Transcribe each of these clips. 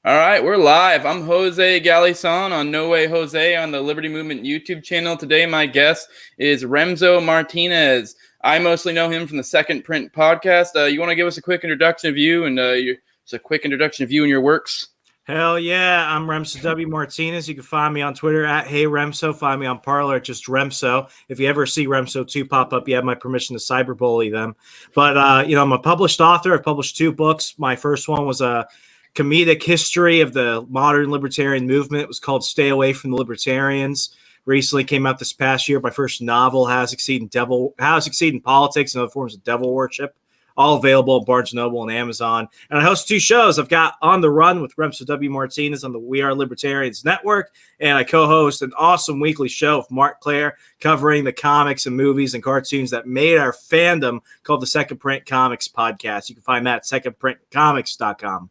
All right, we're live. I'm Jose Galison on No Way Jose on the Liberty Movement YouTube channel. Today, my guest is Remso Martinez. I mostly know him from the Second Print podcast. You want to give us a quick introduction of you and just a quick introduction of you and your works? Hell yeah, I'm Remso W. Martinez. You can find me on Twitter at Hey Remso. Find me on Parler at just Remso. If you ever see Remso 2 pop up, you have my permission to cyberbully them. But, I'm a published author. I've published 2 books. My first one was a comedic history of the modern libertarian movement. It was called Stay Away from the Libertarians. Recently came out this past year. My first novel, How to Succeed in Politics and Other Forms of Devil Worship. All available at Barnes & Noble and Amazon. And I host 2 shows. I've got On the Run with Remso W. Martinez on the We Are Libertarians Network. And I co-host an awesome weekly show with Mark Claire covering the comics and movies and cartoons that made our fandom called the Second Print Comics Podcast. You can find that at secondprintcomics.com.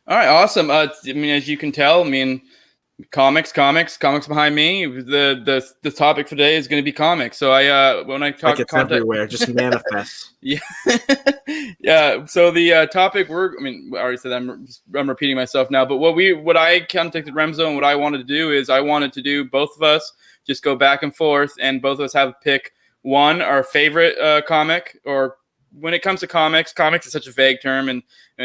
All right, awesome. As you can tell, comics behind me. The topic for today is going to be comics. So when I talk, like it's everywhere, just manifests. Yeah, yeah. So the topic I already said I'm repeating myself now. But what I contacted Remso and what I wanted to do is I wanted to do both of us just go back and forth, and both of us have pick one our favorite comic. Or when it comes to comics is such a vague term, and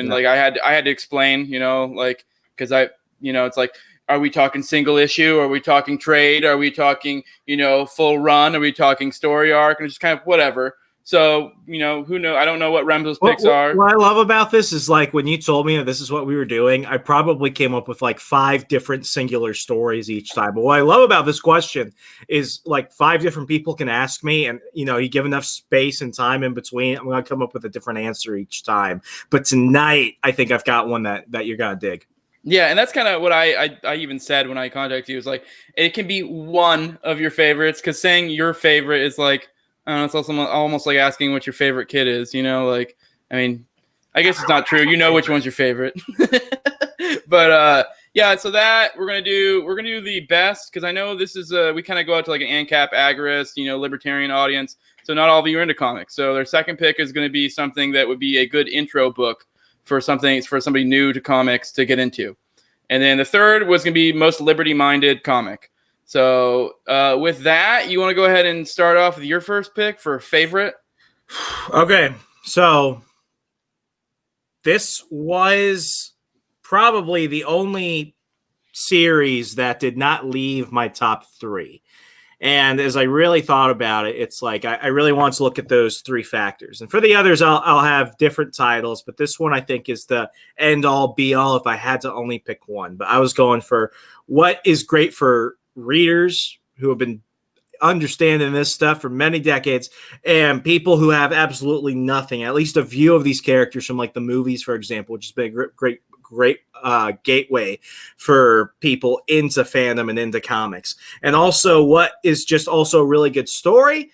like I had to explain, because it's like, are we talking single issue? Are we talking trade? Are we talking, full run? Are we talking story arc? And just kind of whatever. So, who knows? I don't know what Remso's picks are. What I love about this is, like, when you told me that this is what we were doing, I probably came up with like 5 different singular stories each time. But what I love about this question is, like, 5 different people can ask me, and, you give enough space and time in between, I'm going to come up with a different answer each time. But tonight, I think I've got one that you're going to dig. Yeah, and that's kind of what I even said when I contacted you. Is like, it can be one of your favorites, because saying your favorite is like, I don't know, it's also almost like asking what your favorite kid is. I guess it's not true. You know which one's your favorite. But yeah, so that we're gonna do the best, because I know this is we kind of go out to like an ANCAP agorist, libertarian audience. So not all of you are into comics. So their second pick is going to be something that would be a good intro book for somebody new to comics to get into. And then the third was going to be most liberty-minded comic. So with that, you want to go ahead and start off with your first pick for favorite? Okay, so this was probably the only series that did not leave my top 3. And as I really thought about it, it's like I really want to look at those 3 factors. And for the others, I'll have different titles. But this one, I think, is the end-all, be-all if I had to only pick one. But I was going for what is great for readers who have been understanding this stuff for many decades, and people who have absolutely nothing, at least a view of these characters from, like, the movies, for example, which has been a great gateway for people into fandom and into comics. And also what is just also a really good story,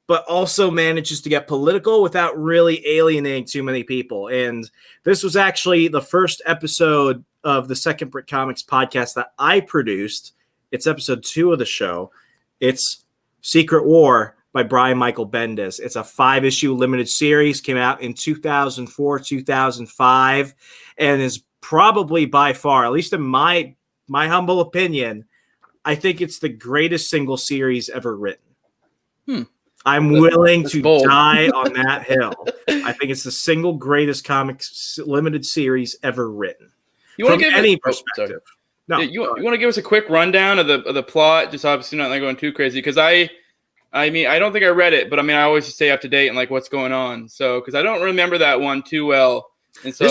but also manages to get political without really alienating too many people. And this was actually the first episode of the Second Print Comics podcast that I produced. It's episode 2 of the show. It's Secret War by Brian Michael Bendis. It's a 5-issue limited series, came out in 2004, 2005, and is probably by far, at least in my humble opinion, I think it's the greatest single series ever written. I'm willing to die on that hill. I think it's the single greatest comics limited series ever written. From any perspective. No, you want to give us a quick rundown of the plot? Just obviously not going too crazy, because I don't think I read it, but I always stay up to date and like what's going on. So because I don't remember that one too well, and so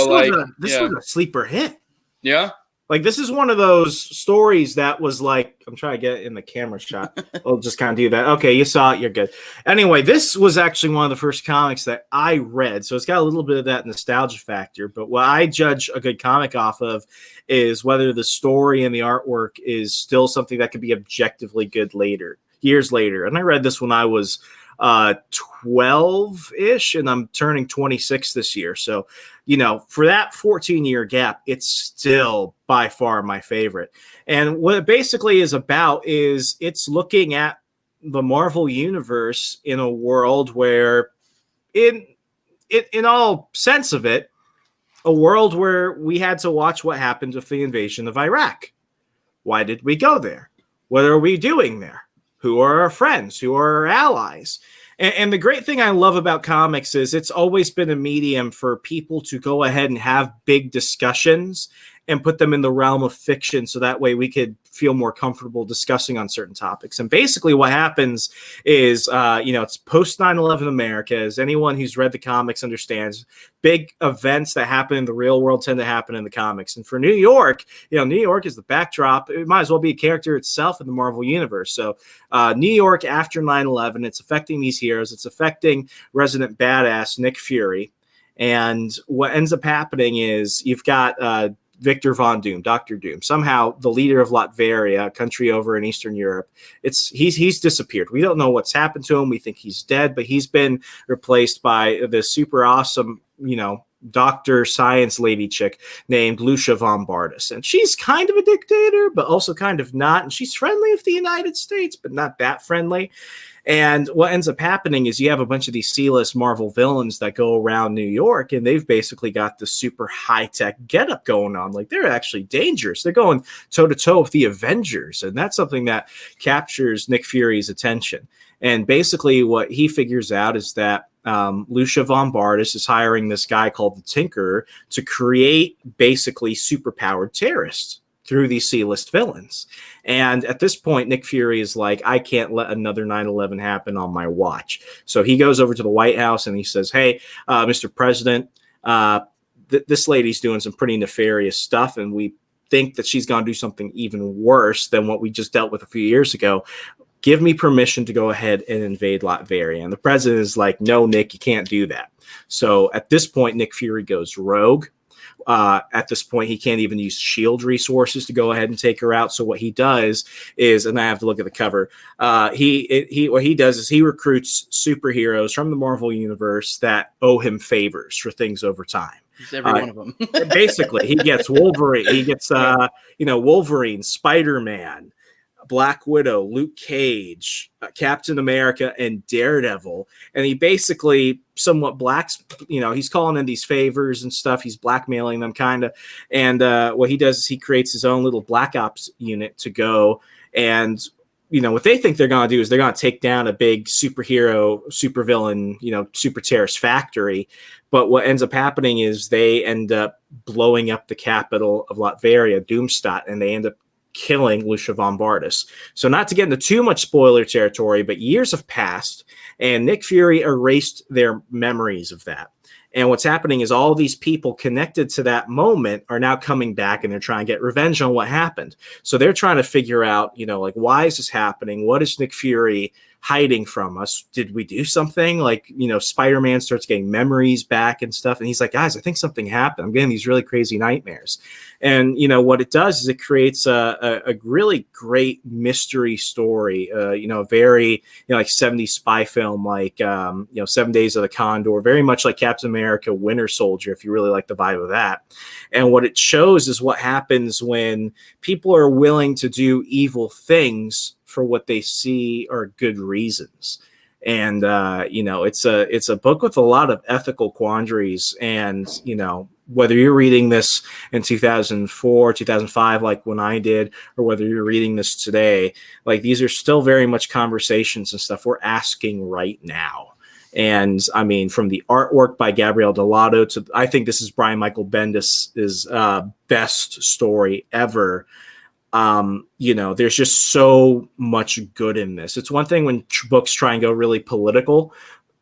this was a sleeper hit. Yeah, like this is one of those stories that was like, I'm trying to get it in the camera shot. We'll just kind of do that. Okay, you saw it, you're good. Anyway, this was actually one of the first comics that I read, so it's got a little bit of that nostalgia factor. But what I judge a good comic off of is whether the story and the artwork is still something that could be objectively good years later. And I read this when I was 12-ish, and I'm turning 26 this year. So, for that 14-year gap, it's still by far my favorite. And what it basically is about is it's looking at the Marvel universe in a world where in all sense of it, a world where we had to watch what happened with the invasion of Iraq. Why did we go there? What are we doing there? Who are our friends? Who are our allies? And the great thing I love about comics is it's always been a medium for people to go ahead and have big discussions and put them in the realm of fiction, so that way we could feel more comfortable discussing on certain topics. And basically what happens is, it's post 9/11 America, as anyone who's read the comics understands. Big events that happen in the real world tend to happen in the comics. And for New York, New York is the backdrop. It might as well be a character itself in the Marvel universe. So New York after 9/11, it's affecting these heroes. It's affecting resident badass Nick Fury. And what ends up happening is you've got Victor Von Doom, Dr. Doom, somehow the leader of Latveria, a country over in Eastern Europe. He's disappeared. We don't know what's happened to him. We think he's dead, but he's been replaced by this super awesome, doctor science lady chick named Lucia von Bardis. And she's kind of a dictator, but also kind of not. And she's friendly with the United States, but not that friendly. And what ends up happening is you have a bunch of these C-list Marvel villains that go around New York, and they've basically got the super high-tech getup going on. Like, they're actually dangerous. They're going toe-to-toe with the Avengers, and that's something that captures Nick Fury's attention. And basically what he figures out is that Lucia von Bardis is hiring this guy called the Tinkerer to create basically superpowered terrorists through these C-list villains. And at this point, Nick Fury is like, I can't let another 9/11 happen on my watch. So he goes over to the White House and he says, hey, Mr. President, this lady's doing some pretty nefarious stuff, and we think that she's going to do something even worse than what we just dealt with a few years ago. Give me permission to go ahead and invade Latveria. And the president is like, no, Nick, you can't do that. So at this point, Nick Fury goes rogue. At this point, he can't even use S.H.I.E.L.D. resources to go ahead and take her out. So what he does is, and I have to look at the cover, what he does is he recruits superheroes from the Marvel universe that owe him favors for things over time. He's every one of them. Basically, he gets Wolverine. He gets, Wolverine, Spider-Man, Black Widow, Luke Cage, Captain America, and Daredevil. And he basically somewhat he's calling in these favors and stuff. He's blackmailing them kind of. And what he does is he creates his own little Black Ops unit to go. And, what they think they're going to do is they're going to take down a big superhero, supervillain, super terrorist factory. But what ends up happening is they end up blowing up the capital of Latveria, Doomstadt, and they end up killing Lucia von Bardis. So not to get into too much spoiler territory, but years have passed and Nick Fury erased their memories of that. And what's happening is all these people connected to that moment are now coming back, and they're trying to get revenge on what happened. So they're trying to figure out, why is this happening? What is Nick Fury hiding from us? Did we do something? Spider-Man starts getting memories back and stuff. And he's like, guys, I think something happened. I'm getting these really crazy nightmares. And, what it does is it creates a really great mystery story, very, 70s spy film, 7 Days of the Condor, very much like Captain America, Winter Soldier, if you really like the vibe of that. And what it shows is what happens when people are willing to do evil things for what they see are good reasons. And, it's a book with a lot of ethical quandaries. And, whether you're reading this in 2004, 2005, like when I did, or whether you're reading this today, these are still very much conversations and stuff we're asking right now. And I mean, from the artwork by Gabrielle Delato to, I think this is Brian Michael Bendis' best story ever. There's just so much good in this. It's one thing when books try and go really political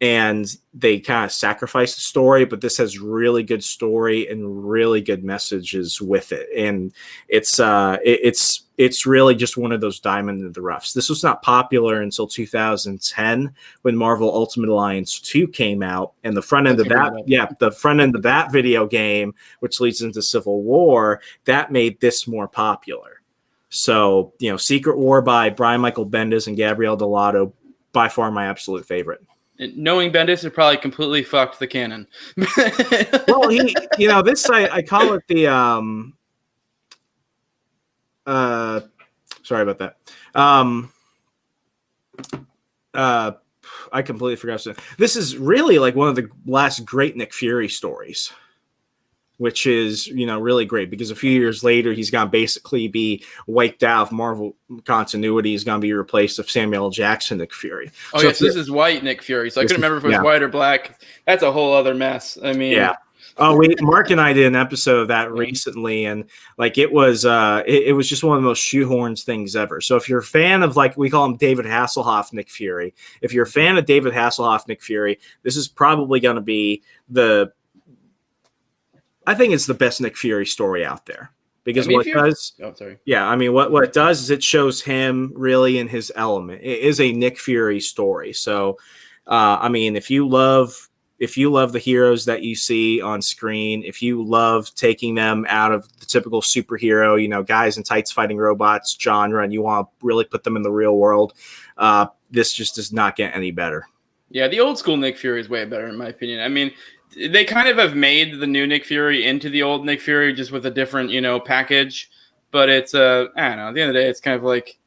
and they kind of sacrifice the story, but this has really good story and really good messages with it. And it's really just one of those diamond in the roughs. This was not popular until 2010 when Marvel Ultimate Alliance 2 came out, and the front end of that video game, which leads into Civil War, that made this more popular. So, Secret War by Brian Michael Bendis and Gabrielle Delato, by far my absolute favorite. Knowing Bendis, it probably completely fucked the canon. Well, this I call it the sorry about that. I completely forgot to say. This is really one of the last great Nick Fury stories. which is, really great because a few years later, he's going to basically be wiped out of Marvel continuity. He's going to be replaced with Samuel L. Jackson Nick Fury. Oh, so yes, this is white Nick Fury. So I couldn't remember if it was white or black. That's a whole other mess. I mean, yeah. Oh, Mark and I did an episode of that recently, and like it was just one of the most shoehorned things ever. So if you're a fan of, like, we call him David Hasselhoff Nick Fury, if you're a fan of David Hasselhoff Nick Fury, this is probably going to be I think it's the best Nick Fury story out there because what it does, what it does is it shows him really in his element. It is a Nick Fury story. So, if you love the heroes that you see on screen, if you love taking them out of the typical superhero, guys in tights fighting robots genre, and you want to really put them in the real world, this just does not get any better. Yeah, the old school Nick Fury is way better in my opinion. I mean, they kind of have made the new Nick Fury into the old Nick Fury just with a different, package. But it's, I don't know, at the end of the day, it's kind of like,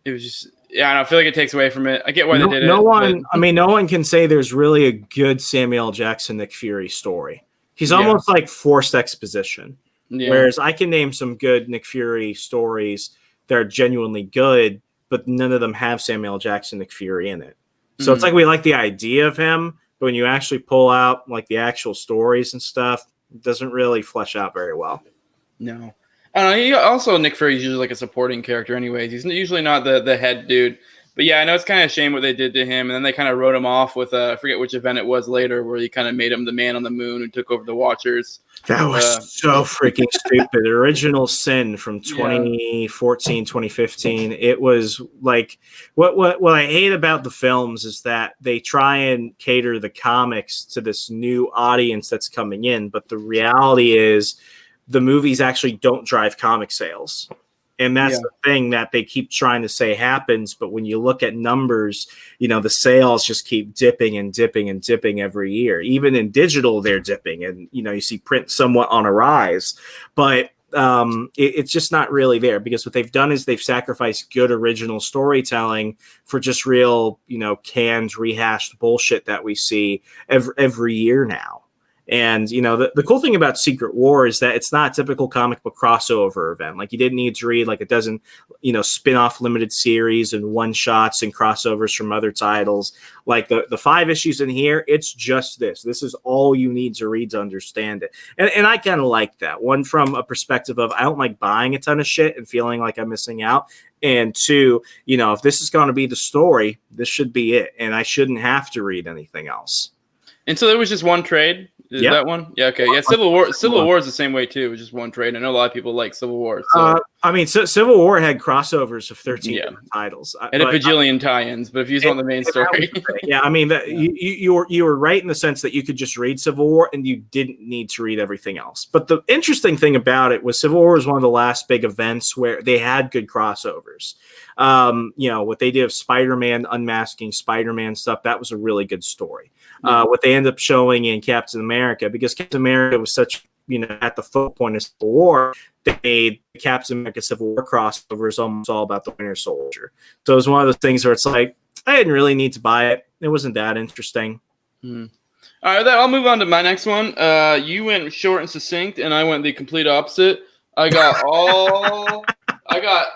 it was just, I feel like it takes away from it. I get why they did it. No one can say there's really a good Samuel L. Jackson Nick Fury story. He's almost like forced exposition. Yeah. Whereas I can name some good Nick Fury stories that are genuinely good, but none of them have Samuel L. Jackson Nick Fury in it. So it's like we like the idea of him, but when you actually pull out like the actual stories and stuff, it doesn't really flesh out very well. No. I don't know. Also, Nick Fury is usually like a supporting character anyways. He's usually not the head dude. But yeah, I know it's kind of a shame what they did to him. And then they kind of wrote him off with, I forget which event it was later, where he kind of made him the man on the moon who took over the Watchers. That was so freaking stupid. Original Sin from 2014, 2015. It was like, what I hate about the films is that they try and cater the comics to this new audience that's coming in. But the reality is the movies actually don't drive comic sales. And that's the thing that they keep trying to say happens. But when you look at numbers, the sales just keep dipping and dipping and dipping every year. Even in digital, they're dipping. And, you see print somewhat on a rise. But it's just not really there because what they've done is they've sacrificed good original storytelling for just real, canned, rehashed bullshit that we see every year now. And, the cool thing about Secret War is that it's not a typical comic book crossover event. Like, you didn't need to read like a dozen, spin-off limited series and one-shots and crossovers from other titles. Like the 5 issues in here, it's just this. This is all you need to read to understand it. And I kind of like that. One, from a perspective of I don't like buying a ton of shit and feeling like I'm missing out. And 2, if this is going to be the story, this should be it. And I shouldn't have to read anything else. And so there was just one trade? Is that one? Yeah, okay. Yeah, Civil War is the same way, too. It was just one trade. I know a lot of people like Civil War. So. Civil War had crossovers of 13 different titles. And a bajillion tie-ins, but if you just want the main story. You were right in the sense that you could just read Civil War and you didn't need to read everything else. But the interesting thing about it was Civil War was one of the last big events where they had good crossovers. What they did of Spider-Man unmasking Spider-Man stuff, that was a really good story. What they ended up showing in Captain America, because Captain America was such, at the focal point of Civil War, they made the Captain America Civil War crossovers almost all about the Winter Soldier. So it was one of those things where it's like, I didn't really need to buy it. It wasn't that interesting. All right, I'll move on to my next one. You went short and succinct, and I went the complete opposite. I got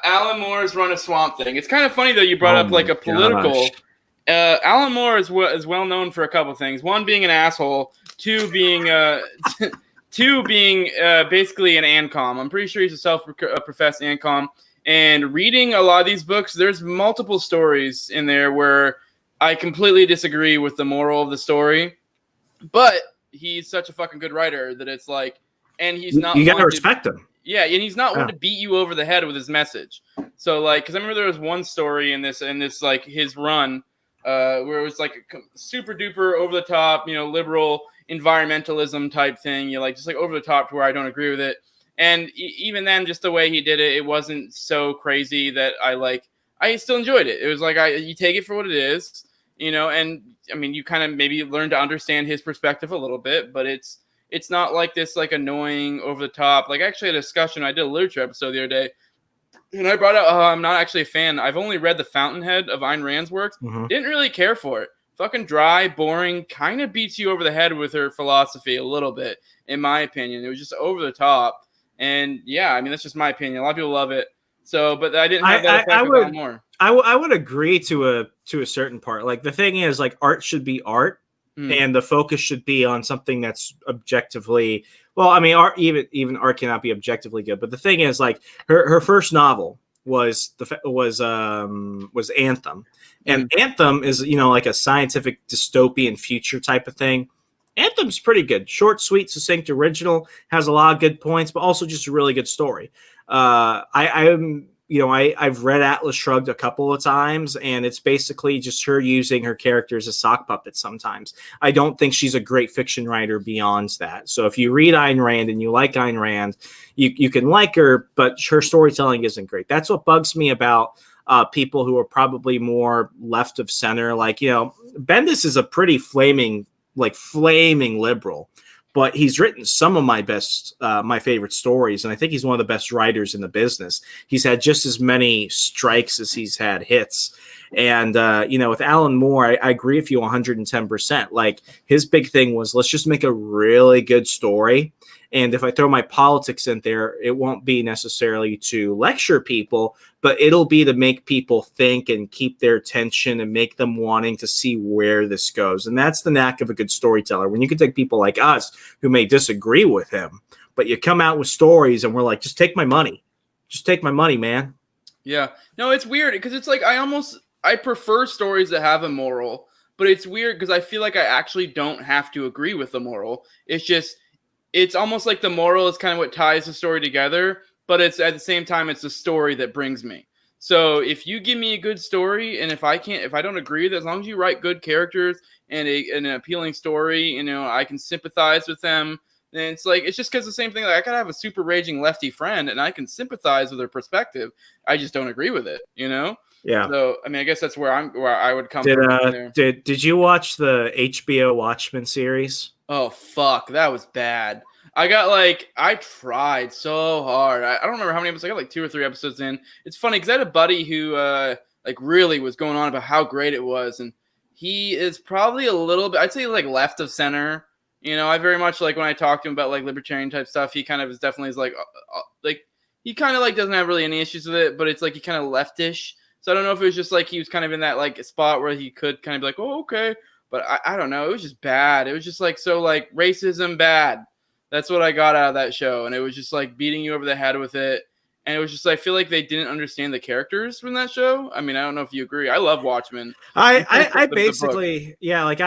Alan Moore's Run of Swamp Thing. It's kind of funny, though, you brought up like a political... Alan Moore is well known for a couple things. One, being an asshole. Two, being basically an ANCOM. I'm pretty sure he's a self-professed ANCOM. And reading a lot of these books, there's multiple stories in there where I completely disagree with the moral of the story. But he's such a fucking good writer that it's like, and he's not. You gotta respect him. Yeah, and he's not one to beat you over the head with his message. So like, because I remember there was one story in this like his run. Where it was like a super duper over the top, liberal environmentalism type thing. Just like over the top to where I don't agree with it. And even then, just the way he did it, it wasn't so crazy that I still enjoyed it. It was like, you take it for what it is, and I mean, you kind of maybe learn to understand his perspective a little bit, but it's not like this, like annoying over the top. Like actually a discussion, I did a literature episode the other day. And I brought up, I'm not actually a fan. I've only read The Fountainhead of Ayn Rand's works. Mm-hmm. Didn't really care for it. fucking dry, boring, kind of beats you over the head with her philosophy a little bit, in my opinion. It was just over the top. And yeah, I mean, that's just my opinion. A lot of people love it. So, but I didn't have that effect with Alan Moore. I would agree to a certain part. Like, the thing is, like, art should be art, and the focus should be on something that's objectively, well, I mean, art, even art cannot be objectively good. But the thing is, like, her first novel was Anthem, and Anthem is, you know, like a scientific dystopian future type of thing. Anthem's pretty good, short, sweet, succinct, original, has a lot of good points, but also just a really good story. I've read Atlas Shrugged a couple of times, and it's basically just her using her characters as sock puppets sometimes. I don't think she's a great fiction writer beyond that. So if you read Ayn Rand and you like Ayn Rand, you can like her, but her storytelling isn't great. That's what bugs me about people who are probably more left of center. Like, you know, Bendis is a pretty flaming liberal, but he's written some of my favorite stories, and I think he's one of the best writers in the business. He's had just as many strikes as he's had hits. And, with Alan Moore, I agree with you 110%. Like, his big thing was, let's just make a really good story. And if I throw my politics in there, it won't be necessarily to lecture people, but it'll be to make people think and keep their attention and make them wanting to see where this goes. And that's the knack of a good storyteller. When you can take people like us who may disagree with him, but you come out with stories and we're like, just take my money. Just take my money, man. Yeah. No, it's weird because it's like I prefer stories that have a moral, but it's weird because I feel like I actually don't have to agree with the moral. It's almost like the moral is kind of what ties the story together, but it's at the same time, it's the story that brings me. So if you give me a good story, and if I don't agree with it, as long as you write good characters and an appealing story, you know, I can sympathize with them. And it's just because the same thing. Like, I could have a super raging lefty friend, and I can sympathize with their perspective. I just don't agree with it, you know? Yeah. So I mean, I guess that's where I would come from. Did you watch the HBO Watchmen series? Oh, fuck. That was bad. I tried so hard. I don't remember how many episodes. I got like 2 or 3 episodes in. It's funny because I had a buddy who really was going on about how great it was. And he is probably a little bit, I'd say, like, left of center. You know, I very much like when I talk to him about like libertarian type stuff, he kind of is definitely like he kind of like doesn't have really any issues with it, but it's like he kind of leftish. So I don't know if it was just like he was kind of in that like spot where he could kind of be like, oh, okay. But I don't know. It was just bad. It was just like, so like racism bad. That's what I got out of that show. And it was just like beating you over the head with it. And it was just, I feel like they didn't understand the characters from that show. I mean, I don't know if you agree. I love Watchmen. I basically, yeah, like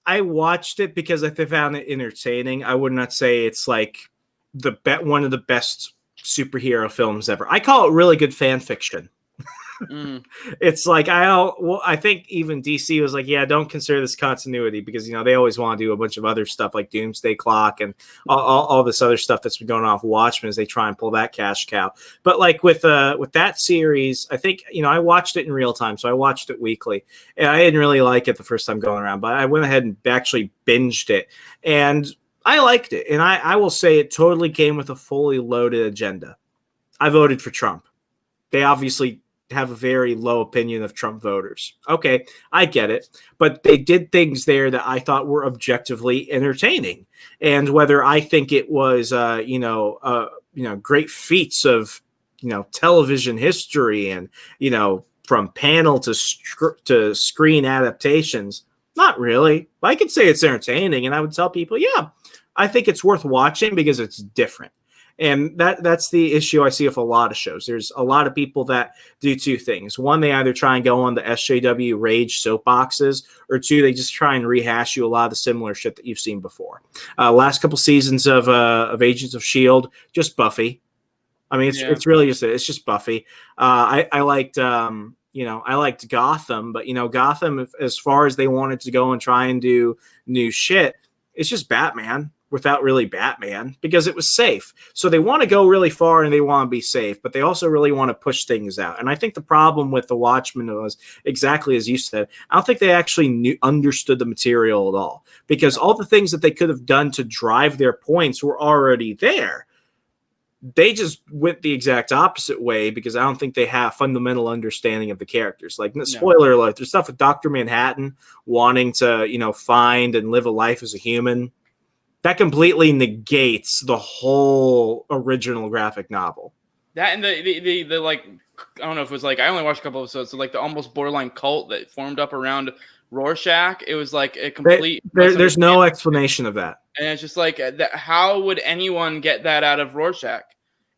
I watched it because I found it entertaining. I would not say it's like one of the best superhero films ever. I call it really good fan fiction. It's like I think even DC was like, yeah, don't consider this continuity because, you know, they always want to do a bunch of other stuff like Doomsday Clock and all this other stuff that's been going on with Watchmen as they try and pull that cash cow. But like with that series, I think, you know, I watched it in real time, so I watched it weekly, and I didn't really like it the first time going around, but I went ahead and actually binged it, and I liked it. And I will say it totally came with a fully loaded agenda. I voted for Trump. They obviously have a very low opinion of Trump voters. Okay, I get it. But they did things there that I thought were objectively entertaining. And whether I think it was, great feats of, you know, television history and, you know, from panel to screen adaptations, not really. I could say it's entertaining, and I would tell people, yeah, I think it's worth watching because it's different. And that's the issue I see with a lot of shows. There's a lot of people that do 2 things. One, they either try and go on the SJW rage soapboxes, or 2, they just try and rehash you a lot of the similar shit that you've seen before. Last couple seasons of Agents of S.H.I.E.L.D., just Buffy. I mean, it's really just Buffy. I liked Gotham, but, you know, Gotham, as far as they wanted to go and try and do new shit, it's just Batman without really Batman because it was safe. So they want to go really far and they want to be safe, but they also really want to push things out. And I think the problem with the Watchmen was exactly as you said. I don't think they actually understood the material at all, because all the things that they could have done to drive their points were already there. They just went the exact opposite way because I don't think they have fundamental understanding of the characters. Like, spoiler alert, there's stuff with Dr. Manhattan wanting to, find and live a life as a human. That completely negates the whole original graphic novel. That and the like, I don't know if it was like, I only watched a couple episodes, so like the almost borderline cult that formed up around Rorschach. It was like a complete. There's no explanation of that. And it's just like, how would anyone get that out of Rorschach?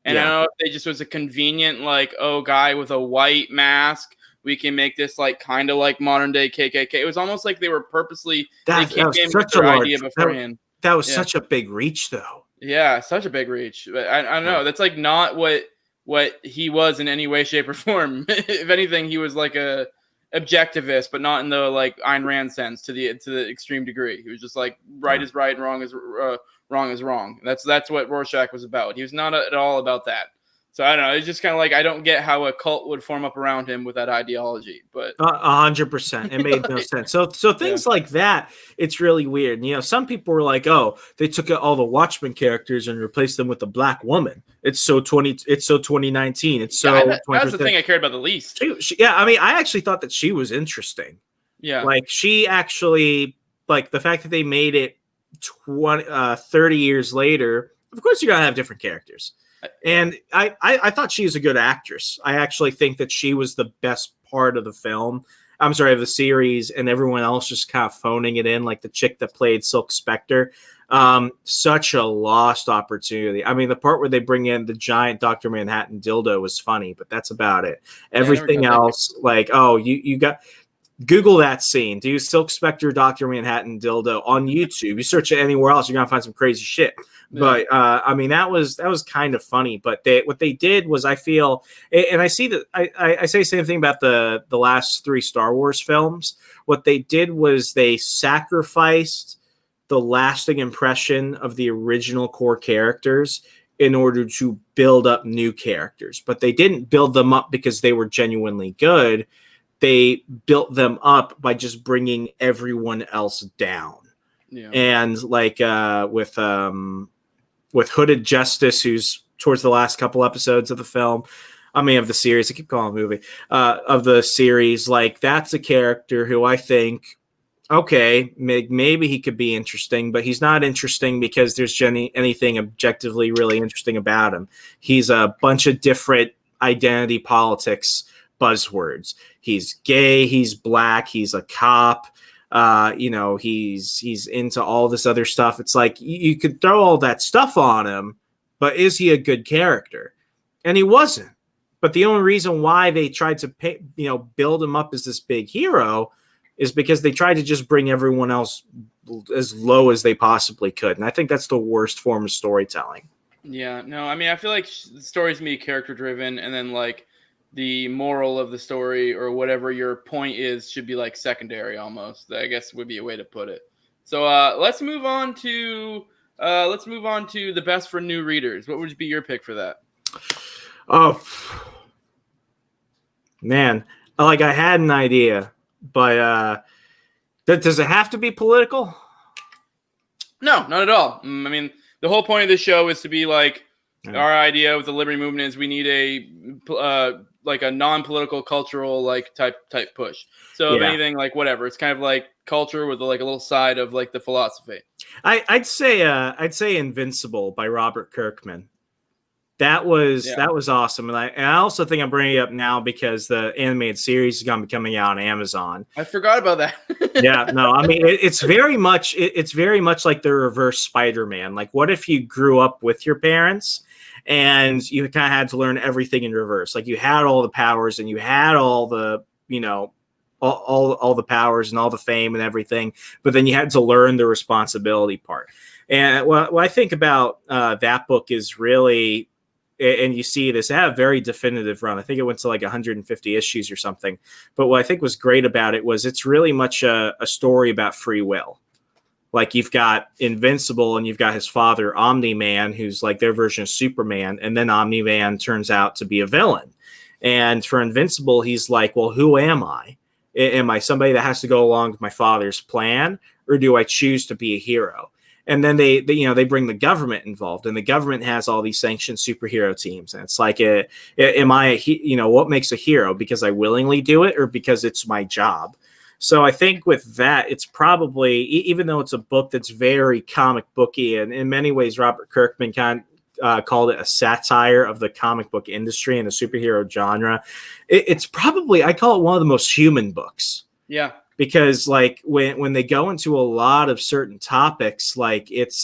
And I don't know if they just was a convenient, like, guy with a white mask. We can make this like kind of like modern day KKK. It was almost like they were purposely that was such a idea beforehand. That was such a big reach, though. Yeah, such a big reach. But I don't know. That's like not what he was in any way, shape, or form. If anything, he was like a objectivist, but not in the like Ayn Rand sense to the extreme degree. He was just like right is right and wrong is wrong. That's what Rorschach was about. He was not at all about that. So I don't know. It's just kind of like, I don't get how a cult would form up around him with that ideology. But 100%, it made no sense. So things like that, it's really weird. Some people were like, "Oh, they took out all the Watchmen characters and replaced them with a black woman." It's so 2019. It's so. That's the thing I cared about the least. I actually thought that she was interesting. Yeah, like she actually, like the fact that they made it 30 years later. Of course, you're gonna have different characters. And I thought she was a good actress. I actually think that she was the best part of the film. I'm sorry, of the series, and everyone else just kind of phoning it in, like the chick that played Silk Spectre. Such a lost opportunity. I mean, the part where they bring in the giant Dr. Manhattan dildo was funny, but that's about it. Everything else, like, you got... Google that scene. Do Silk Spectre Dr. Manhattan dildo on YouTube. You search it anywhere else, you're gonna find some crazy shit. Yeah. But I mean, that was kind of funny. But what they did was, I feel, and I see that I say the same thing about the last 3 Star Wars films. What they did was they sacrificed the lasting impression of the original core characters in order to build up new characters. But they didn't build them up because they were genuinely good. They built them up by just bringing everyone else down. Yeah. And like with Hooded Justice, who's towards the last couple episodes of the film, of the series, I keep calling it a movie, of the series, like that's a character who I think, okay, maybe he could be interesting, but he's not interesting because there's anything objectively really interesting about him. He's a bunch of different identity politics buzzwords. He's gay, he's black, he's a cop, he's into all this other stuff. It's like you could throw all that stuff on him, but is he a good character? And he wasn't. But the only reason why they tried to build him up as this big hero is because they tried to just bring everyone else as low as they possibly could. And I think that's the worst form of storytelling. Yeah, no, I feel like the stories can be character driven, and then like the moral of the story or whatever your point is should be like secondary almost. I guess would be a way to put it. So let's move on to the best for new readers. What would be your pick for that? Oh man, I had an idea, but does it have to be political? No, not at all. The whole point of this show is to be like, our idea with the liberty movement is we need a non-political cultural like type push. So if anything, like whatever, it's kind of like culture with like a little side of like the philosophy. I'd say Invincible by Robert Kirkman. That was awesome, and I also think I'm bringing it up now because the animated series is going to be coming out on Amazon. I forgot about that. Yeah, no, it's very much like the reverse Spider-Man. Like, what if you grew up with your parents and you kind of had to learn everything in reverse? Like, you had all the powers and you had all the all the powers and all the fame and everything, but then you had to learn the responsibility part. And what I think about that book is really, and you see this, had a very definitive run. I think it went to like 150 issues or something. But what I think was great about it was it's really much a story about free will. Like, you've got Invincible and you've got his father, Omni-Man, who's like their version of Superman. And then Omni-Man turns out to be a villain. And for Invincible, he's like, well, who am I? Am I somebody that has to go along with my father's plan? Or do I choose to be a hero? And then they bring the government involved, and the government has all these sanctioned superhero teams. And it's like, what makes a hero? Because I willingly do it, or because it's my job? So I think with that, it's probably, even though it's a book that's very comic booky, and in many ways, Robert Kirkman called it a satire of the comic book industry and the superhero genre. It's probably, I call it one of the most human books. Yeah. Because like when they go into a lot of certain topics, like it's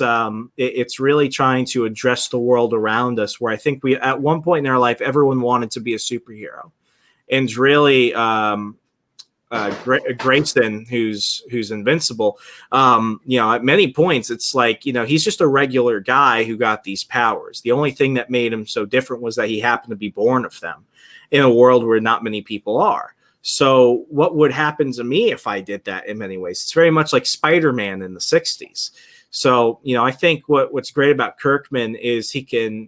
really trying to address the world around us, where I think we, at one point in our life, everyone wanted to be a superhero. And really, Grayson, who's Invincible, at many points, it's like, he's just a regular guy who got these powers. The only thing that made him so different was that he happened to be born of them in a world where not many people are. So what would happen to me if I did that? In many ways, it's very much like Spider-Man in the 60s. So, I think what's great about Kirkman is he can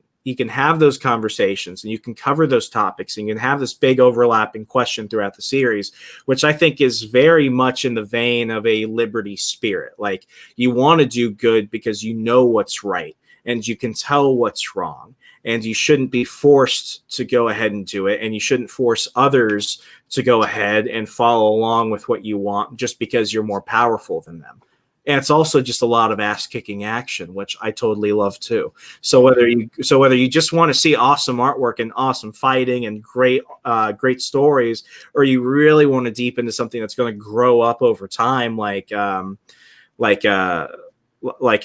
have those conversations, and you can cover those topics, and you can have this big overlapping question throughout the series, which I think is very much in the vein of a liberty spirit. Like, you want to do good because you know what's right, and you can tell what's wrong, and you shouldn't be forced to go ahead and do it, and you shouldn't force others to go ahead and follow along with what you want just because you're more powerful than them. And it's also just a lot of ass-kicking action, which I totally love too. So whether you just want to see awesome artwork and awesome fighting and great stories, or you really want to deep into something that's going to grow up over time, like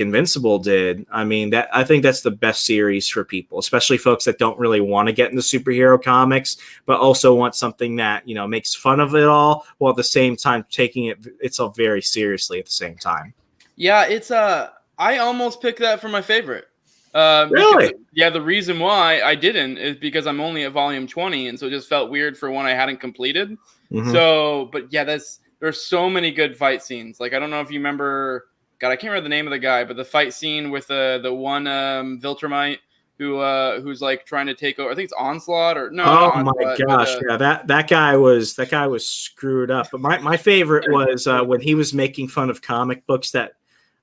Invincible did, I think that's the best series for people, especially folks that don't really want to get into superhero comics, but also want something that, makes fun of it all, while at the same time taking itself very seriously at the same time. Yeah, it's I almost picked that for my favorite. Really? The reason why I didn't is because I'm only at volume 20, and so it just felt weird for one I hadn't completed. Mm-hmm. So, but yeah, there's so many good fight scenes. Like, I don't know if you remember. God, I can't remember the name of the guy, but the fight scene with the one Viltrumite who's like trying to take over. I think it's Onslaught or no. Oh my gosh, yeah, that guy was screwed up. But my favorite was when he was making fun of comic books that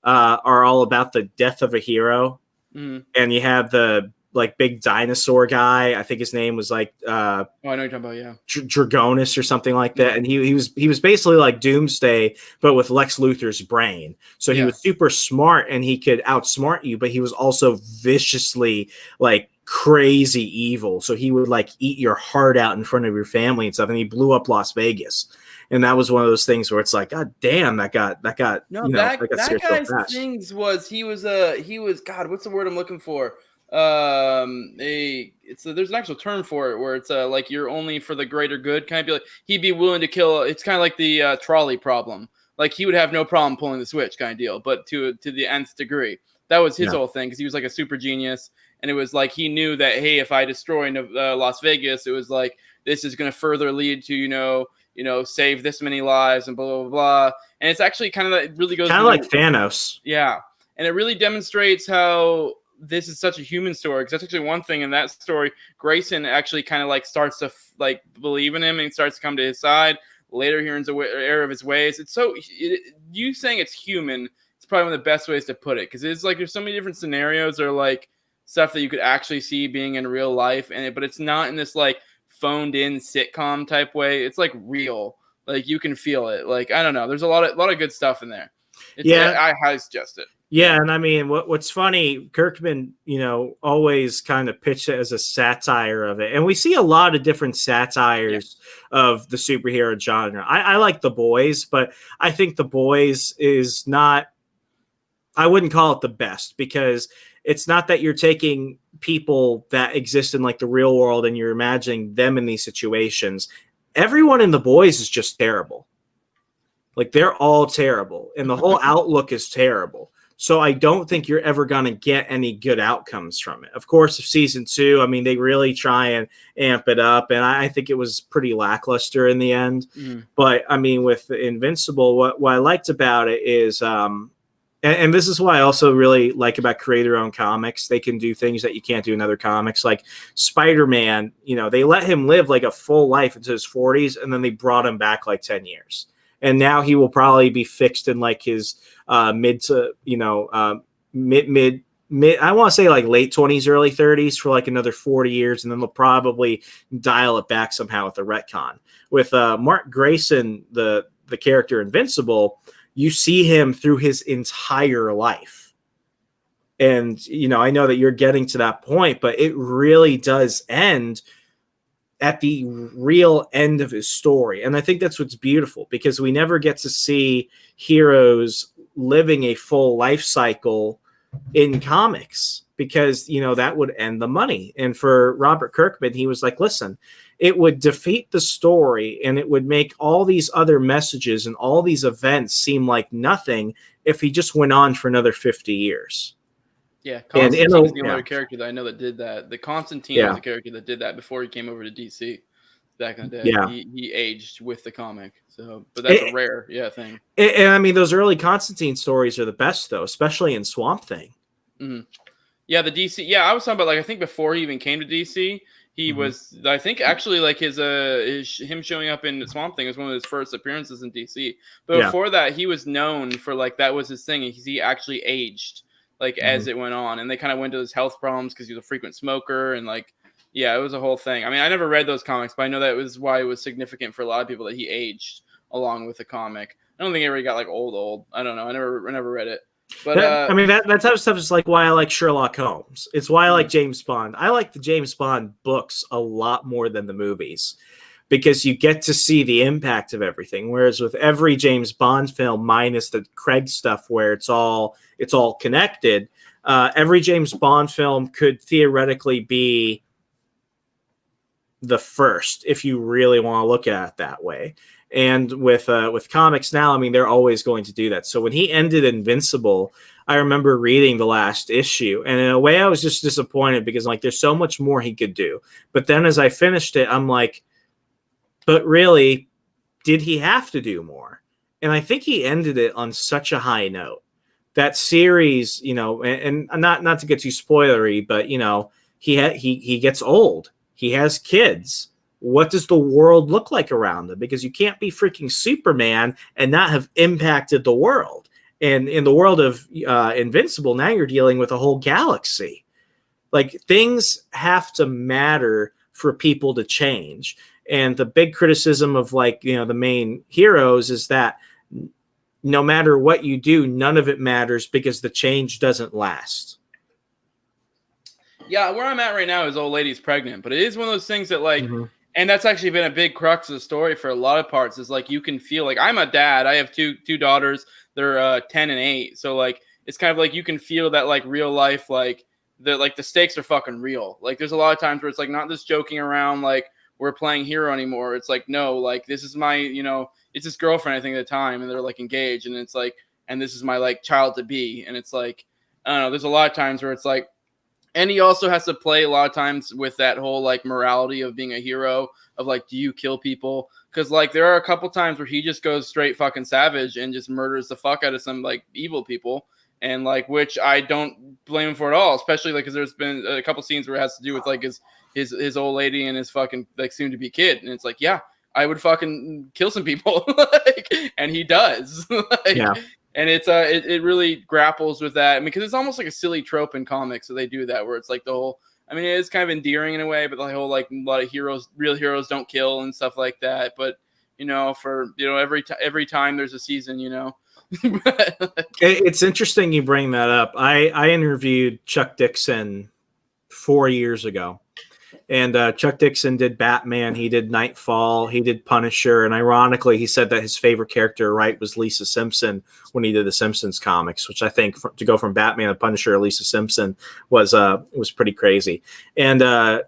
are all about the death of a hero, and you have the like big dinosaur guy. I think his name was like I know what you're talking about, yeah, Dragonus or something like that. And he was basically like Doomsday, but with Lex Luthor's brain. So he was super smart, and he could outsmart you, but he was also viciously like crazy evil. So he would like eat your heart out in front of your family and stuff. And he blew up Las Vegas. And that was one of those things where it's like, God damn, that guy's things was he was God, what's the word I'm looking for? There's an actual term for it where it's like you're only for the greater good. Kind of be like, he'd be willing to kill. It's kind of like the trolley problem. Like, he would have no problem pulling the switch, kind of deal, but to the nth degree. That was his whole thing, because he was like a super genius, and it was like he knew that, hey, if I destroy Las Vegas, it was like this is going to further lead to save this many lives and blah blah blah. And it's actually kind of it really goes kind of like Thanos. Yeah, and it really demonstrates how this is such a human story, because that's actually one thing in that story. Grayson actually kind of like starts to like believe in him and starts to come to his side. Later, he earns aware of his ways. It's you saying it's human. It's probably one of the best ways to put it, because it's like there's so many different scenarios or like stuff that you could actually see being in real life, but it's not in this like phoned in sitcom type way. It's like real, like you can feel it. Like, I don't know, there's a lot of good stuff in there. I highly suggest it. Yeah, and what's funny, Kirkman, always kind of pitched it as a satire of it. And we see a lot of different satires of the superhero genre. I like The Boys, but I think The Boys is not, I wouldn't call it the best, because it's not that you're taking people that exist in like the real world and you're imagining them in these situations. Everyone in The Boys is just terrible. Like, they're all terrible, and the whole outlook is terrible. So I don't think you're ever going to get any good outcomes from it. Of course, if season 2, they really try and amp it up, and I think it was pretty lackluster in the end. But with Invincible, what I liked about it is, and this is what I also really like about creator-owned comics. They can do things that you can't do in other comics. Like Spider-Man, they let him live like a full life into his 40s, and then they brought him back like 10 years. And now he will probably be fixed in like his mid to mid I want to say like late 20s, early 30s for like another 40 years, and then they'll probably dial it back somehow with a retcon. With Mark Grayson, the character Invincible, you see him through his entire life. And, I know that you're getting to that point, but it really does end at the real end of his story. And I think that's what's beautiful, because we never get to see heroes living a full life cycle in comics, because, that would end the money. And for Robert Kirkman, he was like, listen, it would defeat the story and it would make all these other messages and all these events seem like nothing if he just went on for another 50 years. Yeah, Constantine is the only character that I know that did that. The Constantine was the character that did that before he came over to DC back in the day. Yeah. He aged with the comic. So, but that's a rare thing. And I mean, those early Constantine stories are the best, though, especially in Swamp Thing. Mm-hmm. Yeah, the DC. Yeah, I was talking about, like, I think before he even came to DC, he was, I think, actually, like, him showing up in Swamp Thing was one of his first appearances in DC. But before that, he was known for, like, that was his thing. He actually aged, like, as it went on. And they kind of went to his health problems because he was a frequent smoker. And, like, yeah, it was a whole thing. I mean, I never read those comics, but I know that was why it was significant for a lot of people that he aged along with the comic. I don't think he ever got, like, old. I don't know. I never read it. But that type of stuff is like why I like Sherlock Holmes. It's why I like James Bond. I like the James Bond books a lot more than the movies, because you get to see the impact of everything. Whereas with every James Bond film, minus the Craig stuff where it's all connected, every James Bond film could theoretically be the first, if you really want to look at it that way. And with comics now, I mean, they're always going to do that. So when he ended Invincible, I remember reading the last issue, and in a way I was just disappointed, because, like, there's so much more he could do. But then as I finished it, I'm like, but really, did he have to do more? And I think he ended it on such a high note. That series, and not to get too spoilery, but, he gets old. He has kids. What does the world look like around him? Because you can't be freaking Superman and not have impacted the world. And in the world of Invincible, now you're dealing with a whole galaxy. Like, things have to matter for people to change. And the big criticism of, like, the main heroes is that no matter what you do, none of it matters because the change doesn't last. Yeah, where I'm at right now is old lady's pregnant, but it is one of those things that, like, and that's actually been a big crux of the story for a lot of parts, is, like, you can feel, like, I'm a dad. I have two daughters. They're 10 and 8. So, like, it's kind of like you can feel that, like, real life, like, the stakes are fucking real. Like, there's a lot of times where it's, like, not just joking around, like, we're playing hero anymore. It's like, no, like, this is my, it's his girlfriend, I think, at the time, and they're, like, engaged, and it's like, and this is my, like, child to be. And it's like, I don't know, there's a lot of times where it's like, and he also has to play a lot of times with that whole, like, morality of being a hero, of, like, do you kill people? Because, like, there are a couple times where he just goes straight fucking savage and just murders the fuck out of some, like, evil people. And, like, which I don't blame him for at all, especially, like, because there's been a couple scenes where it has to do with, like, his old lady and his fucking, like, soon-to-be kid. And it's like, yeah, I would fucking kill some people. Like, and he does. Like, yeah. And it's it really grapples with that, because it's almost like a silly trope in comics that they do that, where it's like the whole, I mean, it is kind of endearing in a way, but the whole, like, a lot of real heroes don't kill and stuff like that. But, for, every time there's a season, It's interesting you bring that up. I interviewed Chuck Dixon 4 years ago. And Chuck Dixon did Batman. He did Nightfall. He did Punisher. And ironically, he said that his favorite character, right, was Lisa Simpson when he did the Simpsons comics, which I think to go from Batman to Punisher to Lisa Simpson was pretty crazy. And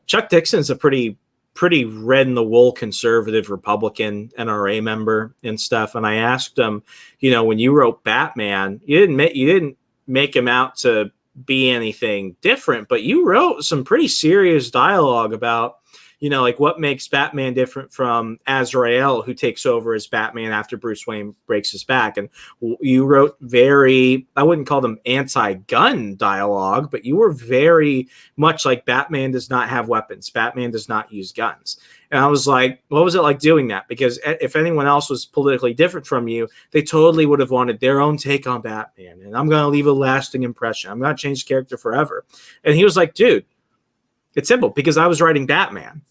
Chuck Dixon's a pretty red in the wool conservative Republican NRA member and stuff. And I asked him, when you wrote Batman, you didn't make him out to be anything different, but you wrote some pretty serious dialogue about, You know, like what makes Batman different from Azrael, who takes over as Batman after Bruce Wayne breaks his back. And you wrote very, I wouldn't call them anti-gun dialogue, but you were very much like Batman does not have weapons. Batman does not use guns. And I was like, what was it like doing that? Because if anyone else was politically different from you, they totally would have wanted their own take on Batman. And I'm going to leave a lasting impression. I'm going to change the character forever. And he was like, dude, it's simple, because I was writing Batman.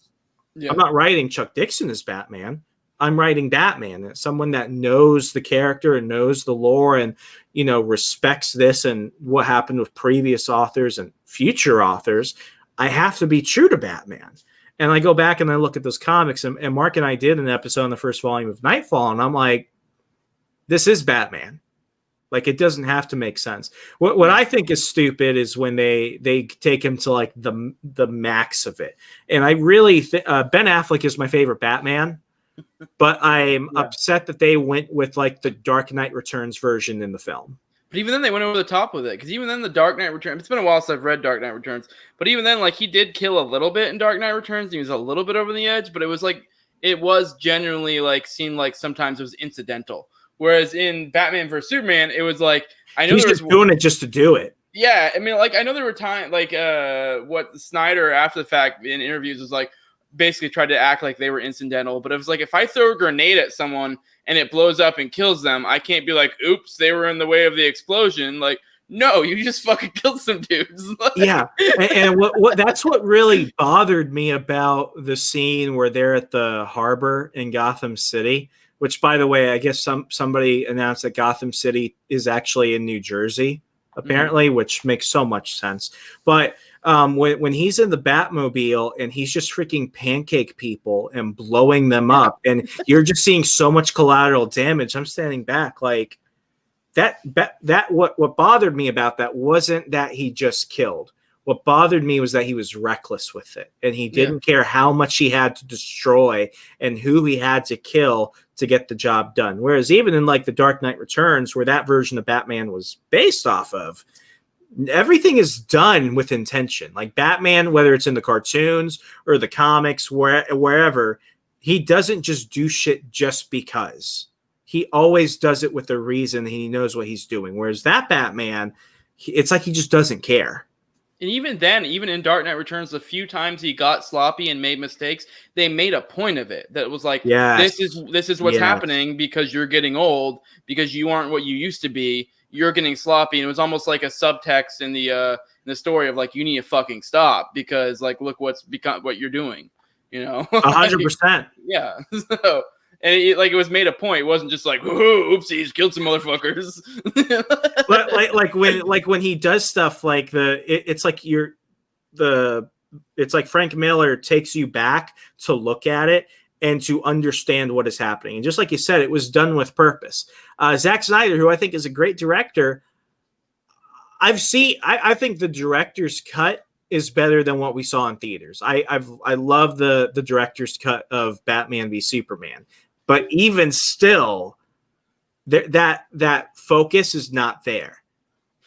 Yeah. I'm not writing Chuck Dixon as Batman. I'm writing Batman. It's someone that knows the character and knows the lore and, you know, respects this and what happened with previous authors and future authors. I have to be true to Batman. And I go back and I look at those comics, and Mark and I did an episode in the first volume of Nightfall, and I'm like, this is Batman. Like, it doesn't have to make sense. What I think is stupid is when they take him to like the max of it. And I really Ben Affleck is my favorite Batman, but I'm upset that they went with like the Dark Knight Returns version in the film. But even then, they went over the top with it. Because even then, the Dark Knight Returns... It's been a while since I've read Dark Knight Returns. But even then, like, he did kill a little bit in Dark Knight Returns. He was a little bit over the edge. But it was like... It was genuinely, like, seemed like sometimes it was incidental. Whereas in Batman vs. Superman, it was like... I know he's just doing it just to do it. Yeah. I mean, like, I know there were times... Like, what Snyder, after the fact, in interviews, was like... Basically tried to act like they were incidental. But it was like, if I throw a grenade at someone... and it blows up and kills them, I can't be like, oops, they were in the way of the explosion. Like, no, you just fucking killed some dudes. Yeah. And what that's what really bothered me about the scene where they're at the harbor in Gotham City, which, by the way, I guess somebody announced that Gotham City is actually in New Jersey, apparently, which makes so much sense. But when he's in the Batmobile and he's just freaking pancake people and blowing them up, and you're just seeing so much collateral damage, I'm standing back like that. What bothered me about that wasn't that he just killed. What bothered me was that he was reckless with it, and he didn't care how much he had to destroy and who he had to kill to get the job done. Whereas even in like the Dark Knight Returns, where that version of Batman was based off of, everything is done with intention. Like Batman, whether it's in the cartoons or the comics, wherever, he doesn't just do shit just because. He always does it with a reason. He knows what he's doing. Whereas that Batman, it's like he just doesn't care. And even then, even in Dark Knight Returns, the few times he got sloppy and made mistakes, they made a point of it. That it was like, this is what's happening because you're getting old, because you aren't what you used to be. You're getting sloppy. And it was almost like a subtext in the story of like, you need to fucking stop because like, look what's become what you're doing, you know? 100%. Yeah. So, and it was made a point. It wasn't just like, oopsies, killed some motherfuckers. But like when he does stuff like it's like it's like Frank Miller takes you back to look at it and to understand what is happening. And just like you said, it was done with purpose. Zack Snyder, who I think is a great director, I think the director's cut is better than what we saw in theaters. I love the director's cut of Batman v Superman, but even still, that focus is not there.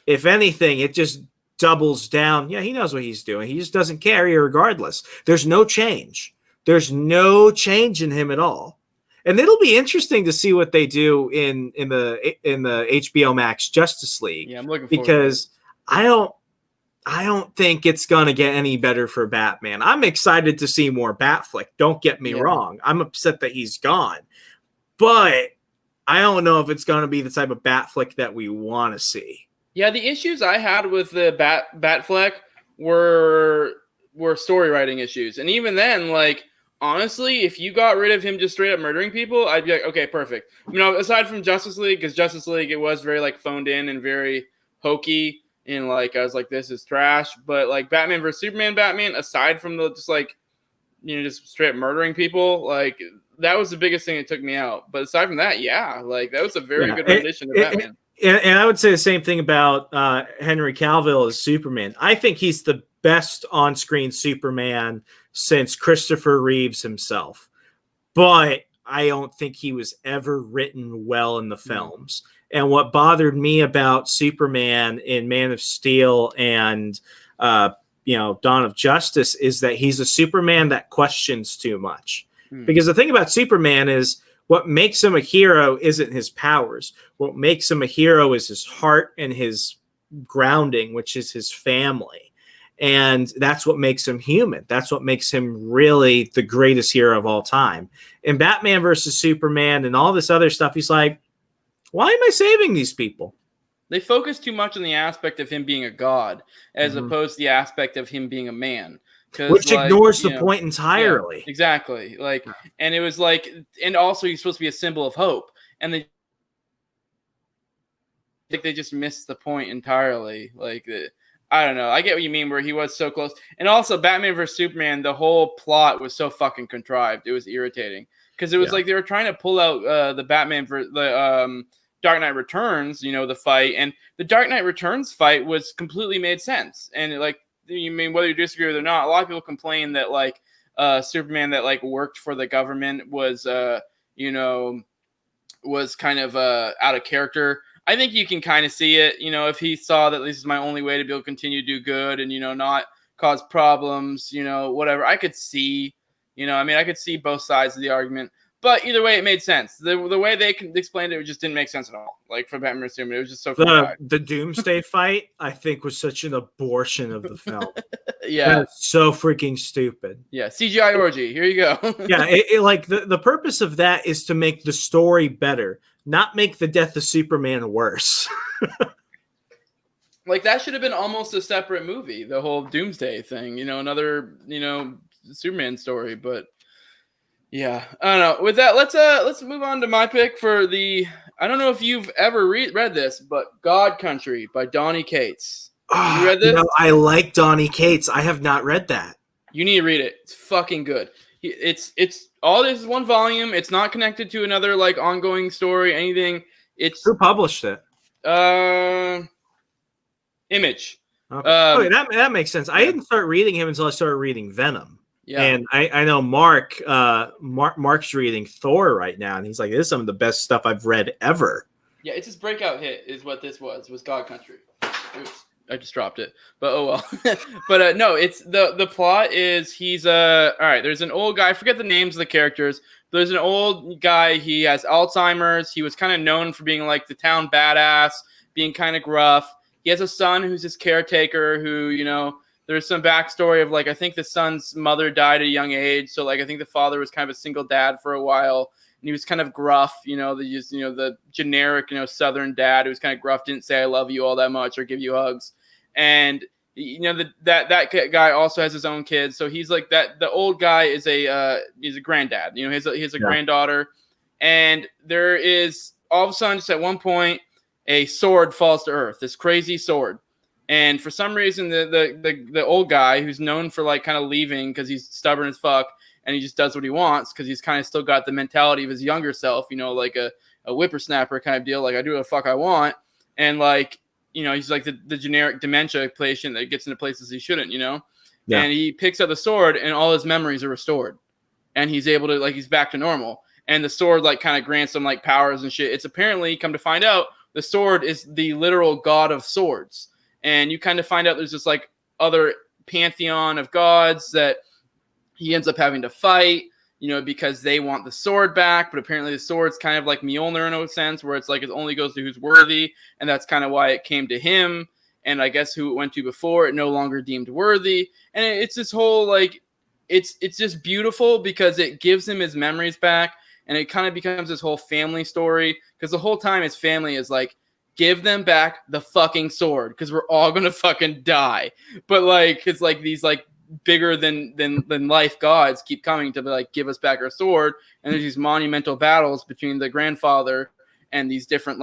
If anything, it just doubles down. Yeah, he knows what he's doing. He just doesn't care, regardless. There's no change. There's no change in him at all. And it'll be interesting to see what they do in the HBO Max Justice League. Yeah, I'm looking forward because I don't think it's gonna get any better for Batman. I'm excited to see more Batfleck. Don't get me wrong. I'm upset that he's gone, but I don't know if it's gonna be the type of Batfleck that we want to see. Yeah, the issues I had with the Batfleck were story writing issues, and even then, like, honestly, if you got rid of him just straight up murdering people, I'd be like, okay, perfect. You know, aside from Justice League, because Justice League, it was very like phoned in and very hokey, and like I was like, this is trash. But like Batman vs Superman, aside from the just like, you know, just straight up murdering people, like that was the biggest thing that took me out. But aside from that, yeah, like that was a very good rendition of Batman. And I would say the same thing about Henry Cavill as Superman. I think he's the best on-screen Superman since Christopher Reeves himself. But I don't think he was ever written well in the films. And what bothered me about Superman in Man of Steel and Dawn of Justice is that he's a Superman that questions too much. Because the thing about Superman is what makes him a hero isn't his powers. What makes him a hero is his heart and his grounding, which is his family. And that's what makes him human. That's what makes him really the greatest hero of all time. In Batman versus Superman and all this other stuff, he's like, why am I saving these people? They focus too much on the aspect of him being a god as opposed to the aspect of him being a man. Which ignores the point entirely. Yeah, exactly. And it was and also he's supposed to be a symbol of hope. And they just missed the point entirely. I don't know. I get what you mean where he was so close. And also Batman vs. Superman, the whole plot was so fucking contrived. It was irritating. Because it was they were trying to pull out the Batman for the Dark Knight Returns, the fight. And the Dark Knight Returns fight was completely made sense. And you mean whether you disagree with it or not, a lot of people complain that Superman that worked for the government was was kind of out of character. I think you can kind of see it, if he saw that this is my only way to be able to continue to do good and not cause problems, whatever. I could see, I could see both sides of the argument. But either way, it made sense. The way they explained it just didn't make sense at all. For Batman vs. Superman, it was just so the Doomsday fight, I think, was such an abortion of the film. Yeah, so freaking stupid. Yeah, CGI orgy. Here you go. Yeah, the purpose of that is to make the story better, not make the death of Superman worse. That should have been almost a separate movie. The whole Doomsday thing, another Superman story, but. Yeah, I don't know. With that, let's move on to my pick for the. I don't know if you've ever read this, but God Country by Donny Cates. You read this? No, I like Donny Cates. I have not read that. You need to read it. It's fucking good. It's all this is one volume. It's not connected to another ongoing story, anything. Who published it? Image. Okay. That makes sense. I didn't start reading him until I started reading Venom. Yeah. And I know Mark's reading Thor right now, and he's like, this is some of the best stuff I've read ever. Yeah, it's his breakout hit is what this was God Country. Oops, I just dropped it. But oh well. But no, it's the plot is he's all right, there's an old guy, I forget the names of the characters. There's an old guy, he has Alzheimer's. He was kind of known for being the town badass, being kind of gruff. He has a son who's his caretaker who, there's some backstory of I think the son's mother died at a young age. So I think the father was kind of a single dad for a while. And he was kind of gruff, the generic, Southern dad who was kind of gruff, didn't say I love you all that much or give you hugs. And, that guy also has his own kids. So he's that. The old guy is he's a granddad, he has a granddaughter. And there is all of a sudden, just at one point, a sword falls to earth, this crazy sword. And for some reason, the old guy who's known for kind of leaving because he's stubborn as fuck and he just does what he wants because he's kind of still got the mentality of his younger self, a whippersnapper kind of deal. I do what the fuck I want. And he's the generic dementia patient that gets into places he shouldn't, Yeah. And he picks up the sword and all his memories are restored. And he's able to, he's back to normal. And the sword, kind of grants him, powers and shit. It's apparently, come to find out, the sword is the literal god of swords. And you kind of find out there's this other pantheon of gods that he ends up having to fight, because they want the sword back. But apparently the sword's kind of like Mjolnir in a sense, where it's it only goes to who's worthy. And that's kind of why it came to him. And I guess who it went to before, it no longer deemed worthy. And it's this whole it's just beautiful because it gives him his memories back. And it kind of becomes this whole family story because the whole time his family is give them back the fucking sword because we're all gonna fucking die. But it's these bigger than life gods keep coming to give us back our sword, and there's these monumental battles between the grandfather and these different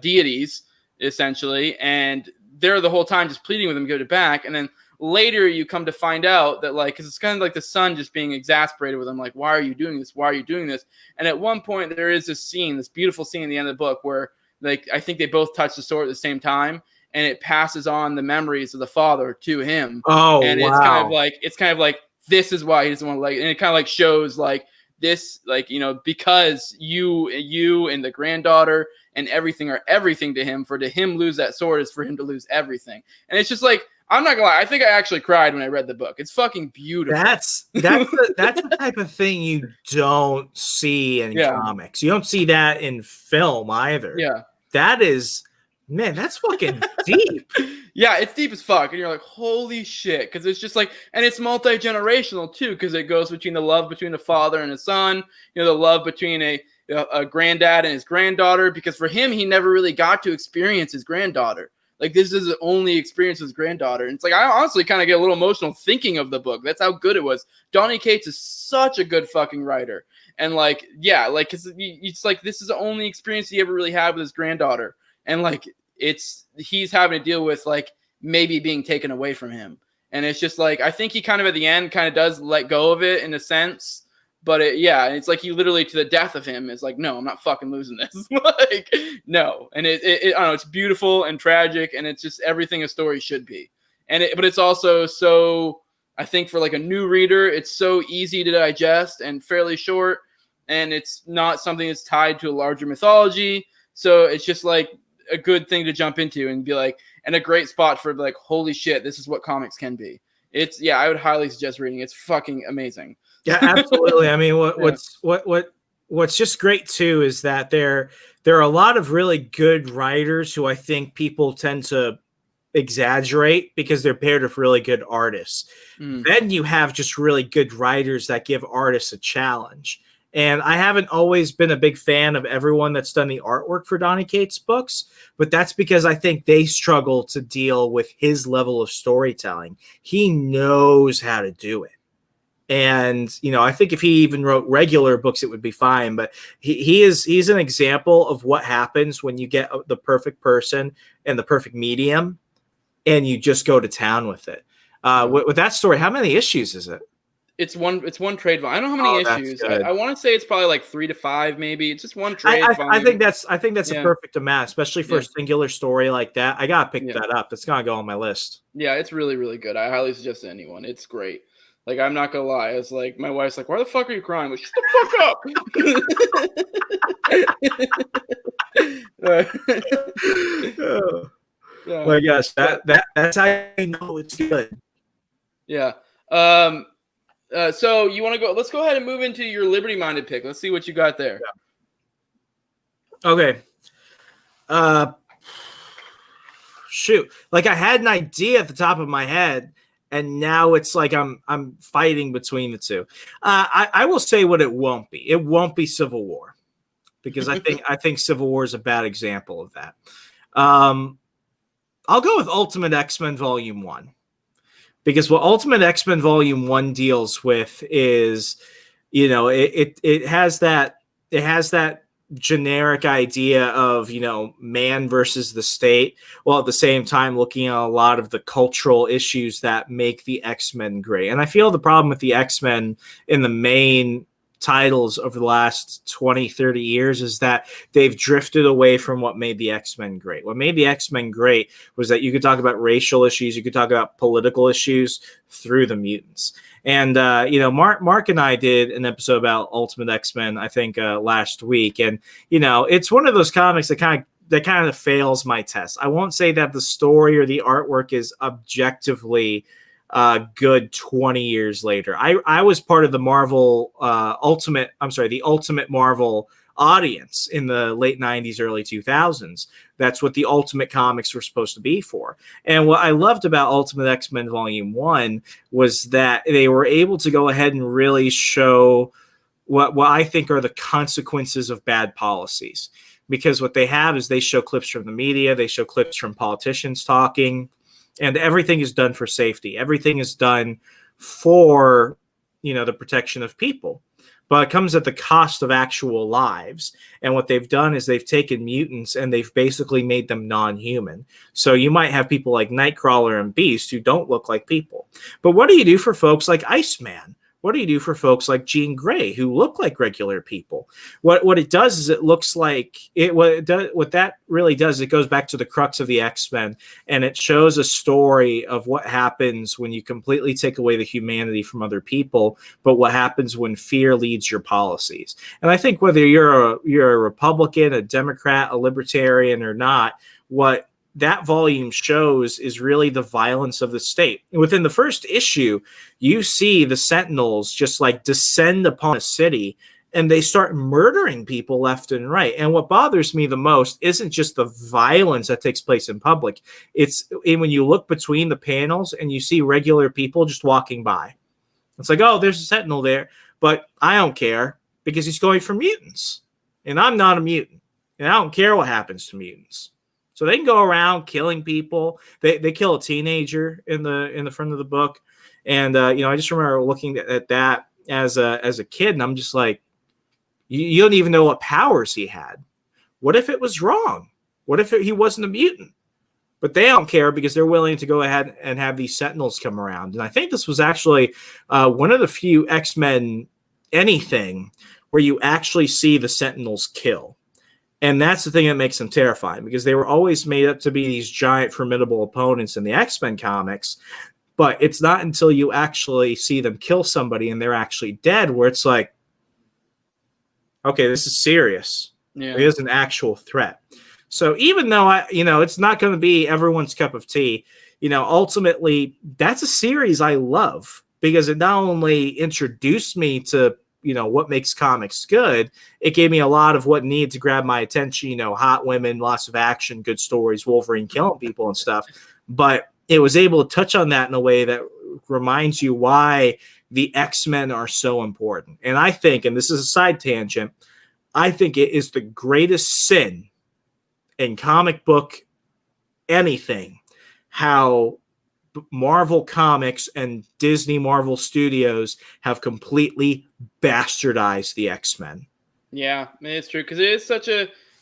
deities essentially, and they're the whole time just pleading with him to give it back. And then later you come to find out that because it's kind of the son just being exasperated with him, why are you doing this? Why are you doing this? And at one point there is this beautiful scene at the end of the book where I think they both touch the sword at the same time, and it passes on the memories of the father to him. Oh, and wow. It's kind of this is why he doesn't want to and it kind of shows this, because you and the granddaughter and everything are everything to him. For to him lose that sword is for him to lose everything. And it's just I'm not gonna lie. I think I actually cried when I read the book. It's fucking beautiful. That's the type of thing you don't see in comics. You don't see that in film either. Yeah. That is, man, that's fucking deep. Yeah, it's deep as fuck. And you're like, holy shit. Because it's just like, and it's multi-generational too, because it goes between the love between the father and his son, the love between a granddad and his granddaughter. Because for him, he never really got to experience his granddaughter. Like, this is the only experience with his granddaughter. And it's like, I honestly kind of get a little emotional thinking of the book. That's how good it was. Donny Cates is such a good fucking writer. And like, yeah, like, cause it's like, this is the only experience he ever really had with his granddaughter. And like, he's having to deal with like maybe being taken away from him. And it's just like, I think he kind of at the end kind of does let go of it in a sense. But it's like he literally to the death of him is like, no, I'm not fucking losing this. Like, no. And I don't know, it's beautiful and tragic, and it's just everything a story should be. But it's also so, I think for like a new reader, it's so easy to digest and fairly short, and it's not something that's tied to a larger mythology. So it's just like a good thing to jump into and be like, and a great spot for like, holy shit, this is what comics can be. I would highly suggest reading. It's fucking amazing. Yeah, absolutely. I mean, what's just great too is that there are a lot of really good writers who I think people tend to exaggerate because they're paired with really good artists. Then you have just really good writers that give artists a challenge. And I haven't always been a big fan of everyone that's done the artwork for Donny Cates' books, but that's because I think they struggle to deal with his level of storytelling. He knows how to do it. And, I think if he even wrote regular books, it would be fine. But he's an example of what happens when you get the perfect person and the perfect medium and you just go to town with it. With that story, how many issues is it? It's one trade volume. I don't know how many issues. I want to say it's probably like 3 to 5, maybe. It's just one trade volume. I think that's a perfect amount, especially for a singular story like that. I gotta pick that up. It's gonna go on my list. Yeah, it's really, really good. I highly suggest it to anyone. It's great. Like, I'm not gonna lie. It's like my wife's like, "Why the fuck are you crying?" Like, shut the fuck up. Oh my gosh, that's how you know it's good. Yeah. So you want to go? Let's go ahead and move into your liberty-minded pick. Let's see what you got there. Yeah. Okay. Shoot. Like, I had an idea at the top of my head, and now it's like I'm fighting between the two. I will say what it won't be. It won't be Civil War, because I think Civil War is a bad example of that. I'll go with Ultimate X-Men Volume 1. Because what Ultimate X-Men Volume 1 deals with is, it has that generic idea of, man versus the state, while at the same time looking at a lot of the cultural issues that make the X-Men great. And I feel the problem with the X-Men in the main titles over the last 20, 30 years is that they've drifted away from what made the X-Men great. What made the X-Men great was that you could talk about racial issues, you could talk about political issues through the mutants. And, Mark and I did an episode about Ultimate X-Men, I think, last week. And, it's one of those comics that kind of fails my test. I won't say that the story or the artwork is objectively good 20 years later. I was part of the the Ultimate Marvel audience in the late 90s, early 2000s. That's what the Ultimate comics were supposed to be for. And what I loved about Ultimate X-Men Volume 1 was that they were able to go ahead and really show what I think are the consequences of bad policies. Because what they have is they show clips from the media, they show clips from politicians talking, and everything is done for safety. Everything is done for, the protection of people. But it comes at the cost of actual lives. And what they've done is they've taken mutants and they've basically made them non-human. So you might have people like Nightcrawler and Beast who don't look like people. But what do you do for folks like Iceman? What do you do for folks like Jean Grey who look like regular people? What it does is it looks like it. What that really does, it goes back to the crux of the X-Men, and it shows a story of what happens when you completely take away the humanity from other people, but what happens when fear leads your policies. And I think whether you're a Republican, a Democrat, a libertarian, or not, what that volume shows is really the violence of the state. Within the first issue, you see the Sentinels just like descend upon a city and they start murdering people left and right. And what bothers me the most isn't just the violence that takes place in public. It's when you look between the panels and you see regular people just walking by. It's like, oh, there's a Sentinel there, but I don't care because he's going for mutants. And I'm not a mutant. And I don't care what happens to mutants. So they can go around killing people. They kill a teenager in the front of the book. And I just remember looking at that as a kid, and I'm just like, you don't even know what powers he had. What if it was wrong? What if he wasn't a mutant? But they don't care because they're willing to go ahead and have these Sentinels come around. And I think this was actually one of the few X-Men anything where you actually see the Sentinels kill. And that's the thing that makes them terrifying, because they were always made up to be these giant, formidable opponents in the X-Men comics. But it's not until you actually see them kill somebody and they're actually dead where it's like, okay, this is serious. Yeah. It is an actual threat. So even though it's not going to be everyone's cup of tea, ultimately that's a series I love, because it not only introduced me to what makes comics good, it gave me a lot of what needed to grab my attention, hot women, lots of action, good stories, Wolverine killing people and stuff. But it was able to touch on that in a way that reminds you why the X-Men are so important. And I think, and this is a side tangent, I think it is the greatest sin in comic book anything, how Marvel Comics and Disney Marvel Studios have completely bastardized the X-Men. Yeah, it's true, because it is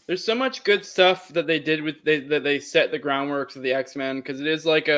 there's so much good stuff that they did that they set the groundwork of the X-Men, because it is like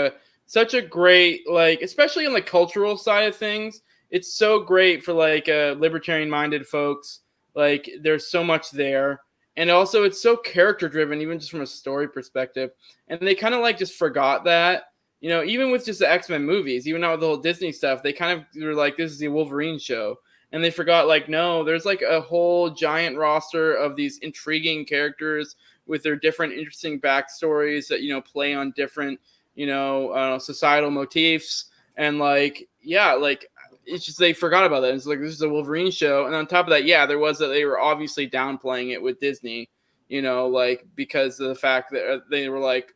such a great, like, especially on the cultural side of things, it's so great for like libertarian minded folks. Like, there's so much there. And also it's so character driven, even just from a story perspective. And they kind of like just forgot that. Even with just the X-Men movies, even not with the whole Disney stuff, they kind of were like, this is the Wolverine show. And they forgot, like, no, there's like a whole giant roster of these intriguing characters with their different interesting backstories that, play on different, societal motifs. And like, yeah, like, it's just they forgot about that. It's like, this is a Wolverine show. And on top of that, yeah, there was that they were obviously downplaying it with Disney, like, because of the fact that they were like,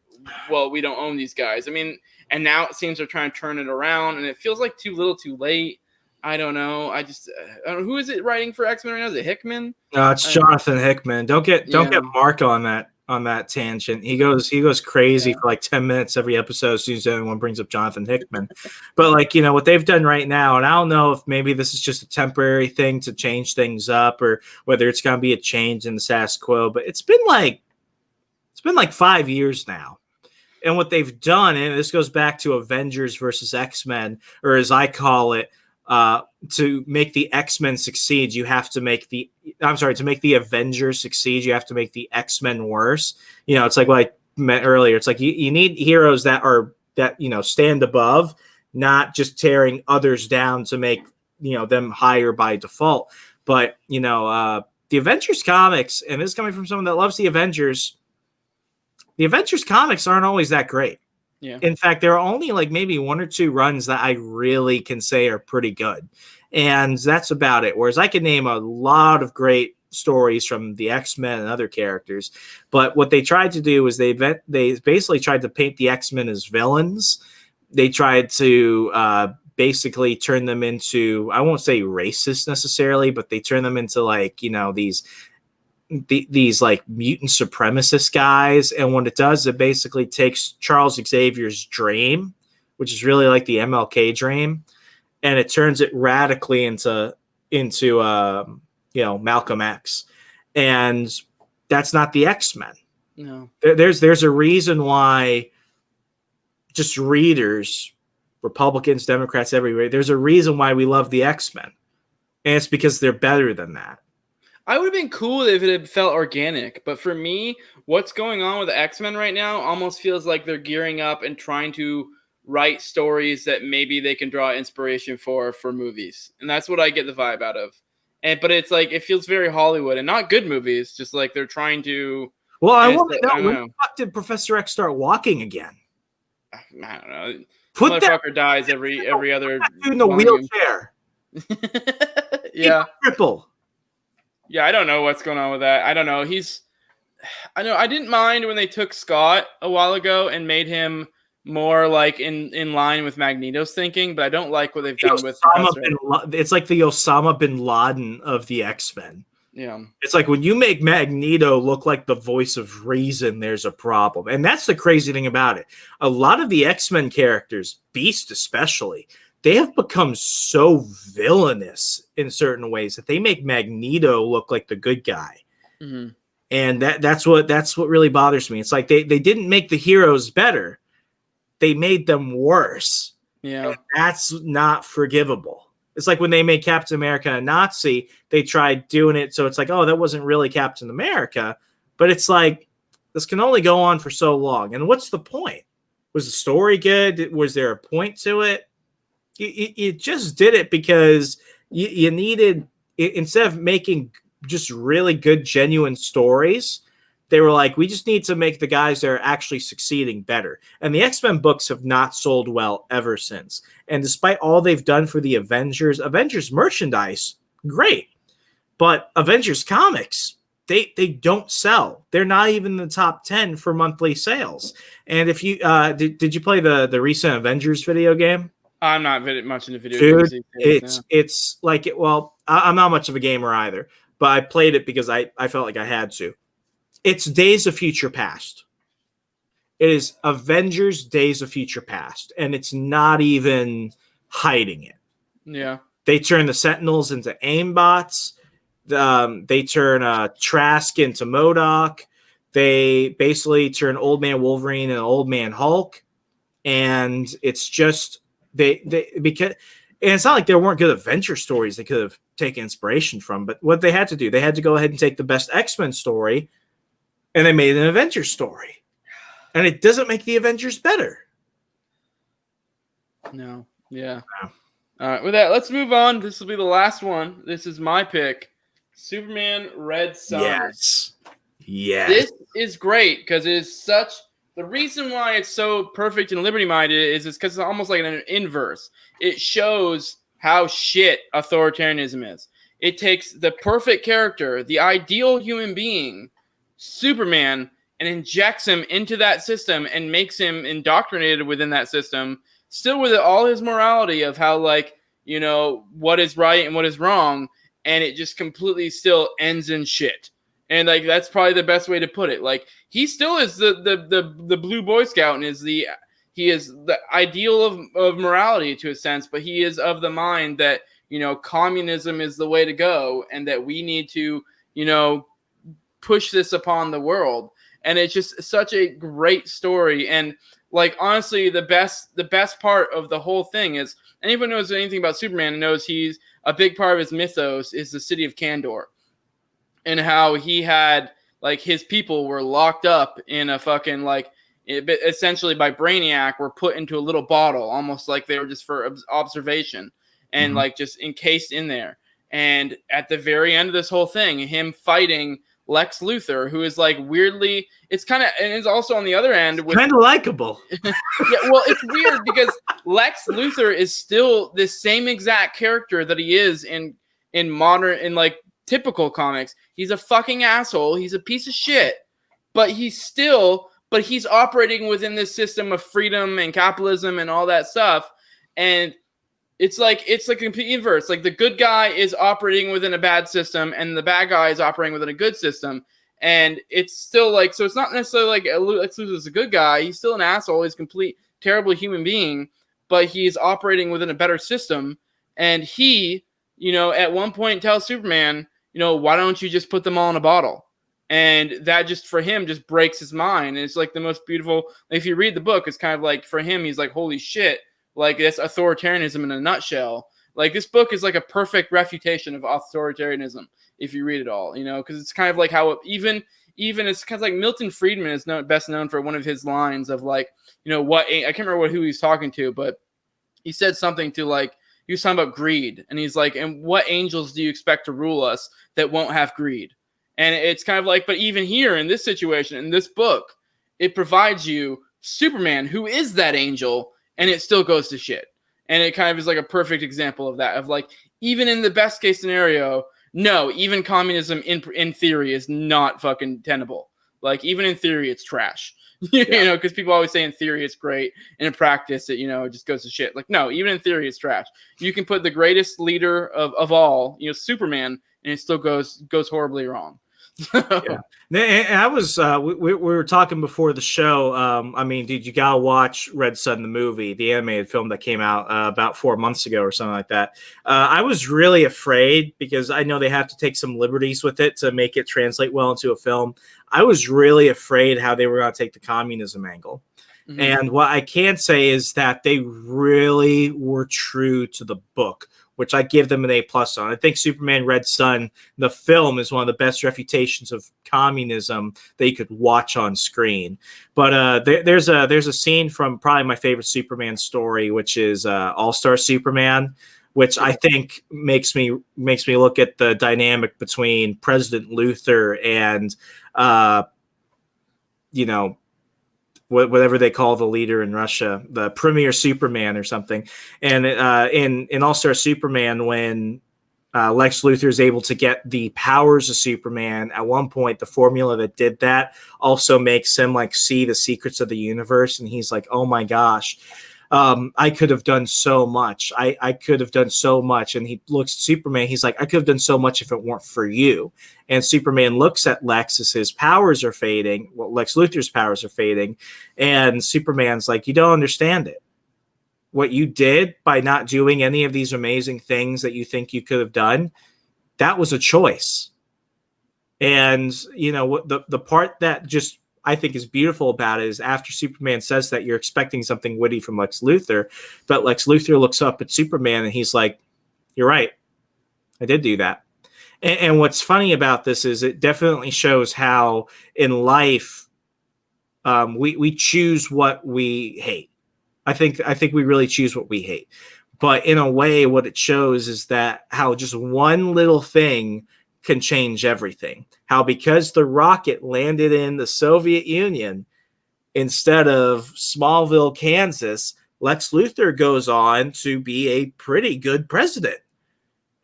well, we don't own these guys. I mean, and now it seems they're trying to turn it around, and it feels like too little too late. I don't know. I don't know. Who is it writing for X-Men right now? Is it Hickman? It's Jonathan Hickman. Don't get Mark on that tangent. He goes crazy for like 10 minutes every episode as soon as anyone brings up Jonathan Hickman. But like, what they've done right now, and I don't know if maybe this is just a temporary thing to change things up, or whether it's going to be a change in the status quo, but it's been like 5 years now. And what they've done, and this goes back to Avengers versus X-Men, or as I call it, to make the X-Men succeed, you have to make to make the Avengers succeed, you have to make the X-Men worse. It's like what I meant earlier. It's like you need heroes that stand above, not just tearing others down to make, them higher by default. But, the Avengers comics, and this is coming from someone that loves the Avengers comics aren't always that great. Yeah. In fact, there are only like maybe one or two runs that I really can say are pretty good. And that's about it. Whereas I can name a lot of great stories from the X-Men and other characters. But what they tried to do is they basically tried to paint the X-Men as villains. They tried to basically turn them into, I won't say racist necessarily, but they turn them into like, these like mutant supremacist guys. And what it does, it basically takes Charles Xavier's dream, which is really like the MLK dream, and it turns it radically into Malcolm X. And that's not the X-Men. No. There's a reason why just readers, Republicans, Democrats, everywhere, there's a reason why we love the X-Men. And it's because they're better than that. I would have been cool if it had felt organic, but for me, what's going on with the X-Men right now almost feels like they're gearing up and trying to write stories that maybe they can draw inspiration for movies. And that's what I get the vibe out of. But it's like, it feels very Hollywood, and not good movies, just like they're trying to Well, I And want so, to I don't know, when know. the fuck did Professor X start walking again? I don't know. Put that Motherfucker dies every other dude in the volume. wheelchair. Yeah. Triple. Yeah, I don't know what's going on with that. I don't know. I know I didn't mind when they took Scott a while ago and made him more like in line with Magneto's thinking, but I don't like what they've done with Professor. It's like the Osama bin Laden of the X-Men. Yeah. It's like when you make Magneto look like the voice of reason, there's a problem. And that's the crazy thing about it. A lot of the X-Men characters, Beast especially, they have become so villainous in certain ways that they make Magneto look like the good guy. Mm-hmm. And that's what really bothers me. It's like they didn't make the heroes better. They made them worse. Yeah. And that's not forgivable. It's like when they made Captain America a Nazi, they tried doing it. So it's like, oh, that wasn't really Captain America. But it's like, this can only go on for so long. And what's the point? Was the story good? Was there a point to it? You just did it because you needed, instead of making just really good, genuine stories, they were like, we just need to make the guys that are actually succeeding better. And the X-Men books have not sold well ever since. And despite all they've done for the Avengers merchandise, great. But Avengers Comics, they don't sell. They're not even in the top 10 for monthly sales. And if you did you play the recent Avengers video game? I'm not much into video games. Dude, it's like it. Well, I'm not much of a gamer either, but I played it because I felt like I had to. It's Days of Future Past. It is Avengers Days of Future Past, and it's not even hiding it. Yeah. They turn the Sentinels into aimbots. They turn Trask into MODOK. They basically turn Old Man Wolverine and Old Man Hulk. And it's just because and it's not like there weren't good adventure stories they could have taken inspiration from, but what they had to do, they had to go ahead and take the best X-Men story and they made an Avengers story. And it doesn't make the Avengers better. No. Yeah. No. All right. With that, let's move on. This will be the last one. This is my pick. Superman Red Son. Yes. This is great because it is such... The reason why it's so perfect and liberty-minded is because it's almost like an inverse. It shows how shit authoritarianism is. It takes the perfect character, the ideal human being, Superman, and injects him into that system and makes him indoctrinated within that system, still with all his morality of how, like, you know, what is right and what is wrong, and it just completely still ends in shit. And like that's probably the best way to put it. Like he still is the blue Boy Scout and he is the ideal of morality to a sense, but he is of the mind that, you know, communism is the way to go and that we need to, you know, push this upon the world. And it's just such a great story. And like honestly, the best part of the whole thing is anyone who knows anything about Superman knows he's a big part of his mythos is the city of Kandor. And how he had, like, his people were locked up in a fucking, like, essentially by Brainiac, were put into a little bottle, almost like they were just for observation, and, like, just encased in there. And at the very end of this whole thing, him fighting Lex Luthor, who is, like, weirdly, it's kind of, and it's also on the other end. Kind of likable. Yeah, well, it's weird because Lex Luthor is still the same exact character that he is in modern, in, like, typical comics. He's a fucking asshole. He's a piece of shit. But he's operating within this system of freedom and capitalism and all that stuff. And it's like a complete inverse. Like the good guy is operating within a bad system and the bad guy is operating within a good system. And it's still like, so it's not necessarily like Lex Luthor is a good guy. He's still an asshole. He's a complete terrible human being, but he's operating within a better system. And he, you know, at one point tells Superman, you know, why don't you just put them all in a bottle? And that just, for him, just breaks his mind. And it's like the most beautiful, if you read the book, it's kind of like, for him, he's like, holy shit, like that's authoritarianism in a nutshell. Like this book is like a perfect refutation of authoritarianism, if you read it all, you know, because it's kind of like how even it's kind of like Milton Friedman is best known for one of his lines of like, you know, I can't remember who he was talking to, but he said something to like, he was talking about greed, and he's like, and what angels do you expect to rule us that won't have greed? And it's kind of like, but even here in this situation, in this book, it provides you Superman, who is that angel, and it still goes to shit. And it kind of is like a perfect example of that, of like, even in the best case scenario, no, even communism in theory is not fucking tenable. Like, even in theory, it's trash. You know, because people always say in theory it's great, and in practice it, it just goes to shit. Like, no, even in theory it's trash. You can put the greatest leader of all, Superman, and it still goes horribly wrong. Yeah, and I was we were talking before the show. I mean, dude, you gotta watch Red Son, the movie, the animated film that came out about 4 months ago or something like that. I was really afraid because I know they have to take some liberties with it to make it translate well into a film. I was really afraid how they were going to take the communism angle. Mm-hmm. And what I can say is that they really were true to the book, which I give them an A+ on. I think Superman Red Son, the film, is one of the best refutations of communism that you could watch on screen. But there's a scene from probably my favorite Superman story, which is All-Star Superman, which I think makes me look at the dynamic between President Luthor and whatever they call the leader in Russia, the Premier Superman or something. And in All-Star Superman, when Lex Luthor is able to get the powers of Superman, at one point, the formula that did that also makes him like see the secrets of the universe. And he's like, oh my gosh, I could have done so much. I could have done so much. And he looks at Superman. He's like, I could have done so much if it weren't for you. And Superman looks at Lex as his powers are fading. Well, Lex Luthor's powers are fading. And Superman's like, you don't understand it. What you did by not doing any of these amazing things that you think you could have done, that was a choice. And, the part that just I think is beautiful about it is after Superman says that, you're expecting something witty from Lex Luthor, but Lex Luthor looks up at Superman and he's like, you're right. I did do that. And what's funny about this is it definitely shows how in life we choose what we hate. I think we really choose what we hate. But in a way, what it shows is that how just one little thing can change everything. How because the rocket landed in the Soviet Union instead of Smallville, Kansas, Lex Luthor goes on to be a pretty good president.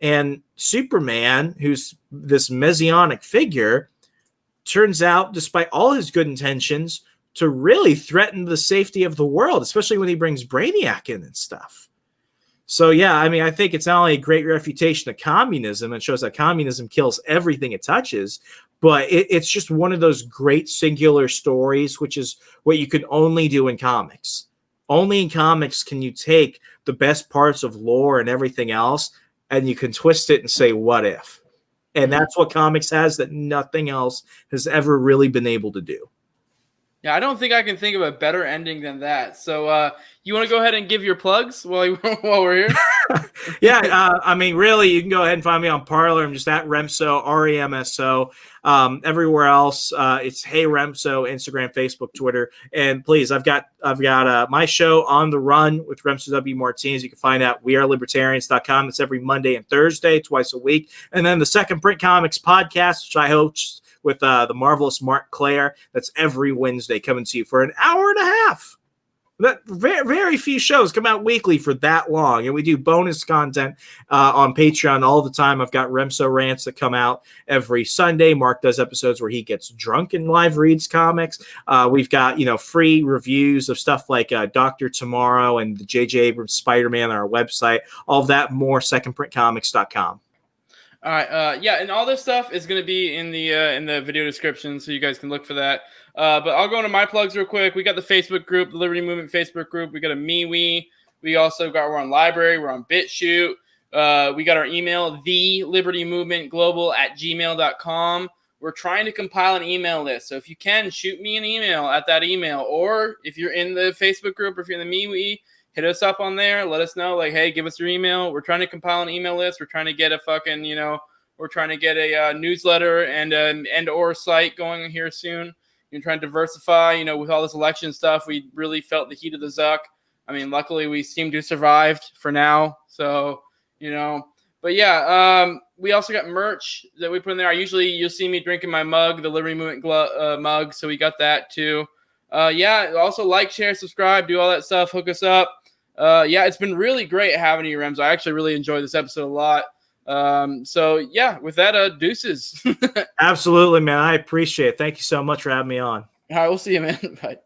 And Superman, who's this messianic figure, turns out, despite all his good intentions, to really threaten the safety of the world, especially when he brings Brainiac in and stuff. So, yeah, I mean, I think it's not only a great refutation of communism, it shows that communism kills everything it touches, but it's just one of those great singular stories, which is what you can only do in comics. Only in comics can you take the best parts of lore and everything else, and you can twist it and say, what if? And that's what comics has that nothing else has ever really been able to do. Yeah, I don't think I can think of a better ending than that. So you want to go ahead and give your plugs while we're here? Yeah, I mean, really, you can go ahead and find me on Parler. I'm just at Remso, REMSO. Everywhere else, it's Hey Remso, Instagram, Facebook, Twitter. And please, I've got my show On the Run with Remso W. Martinez. You can find out wearelibertarians.com. It's every Monday and Thursday, twice a week. And then the Second Print Comics podcast, which I host with the marvelous Mark Claire. That's every Wednesday, coming to you for an hour and a half. That very, very few shows come out weekly for that long, and we do bonus content on Patreon all the time. I've got Remso rants that come out every Sunday. Mark does episodes where he gets drunk and live reads comics. We've got free reviews of stuff like Dr. Tomorrow and the J.J. Abrams Spider-Man on our website. All of that more secondprintcomics.com. All right, yeah, and all this stuff is going to be in the video description, so you guys can look for that. But I'll go into my plugs real quick. We got the Facebook group, the Liberty Movement Facebook group. We got a MeWe. We're on Library. We're on BitChute. We got our email, thelibertymovementglobal@gmail.com. We're trying to compile an email list, so if you can, shoot me an email at that email, or if you're in the Facebook group or if you're in the MeWe, hit us up on there. Let us know, like, hey, give us your email. We're trying to compile an email list. We're trying to get a fucking, we're trying to get a newsletter and or site going here soon. You're trying to diversify, with all this election stuff. We really felt the heat of the Zuck. I mean, luckily we seem to have survived for now. So, but yeah, we also got merch that we put in there. You'll see me drinking my mug, the Liberty Movement mug. So we got that too. Yeah. Also like, share, subscribe, do all that stuff. Hook us up. Yeah, it's been really great having you, Rems. I actually really enjoyed this episode a lot. So yeah, with that, deuces. Absolutely, man. I appreciate it. Thank you so much for having me on. All right, we'll see you, man. Bye.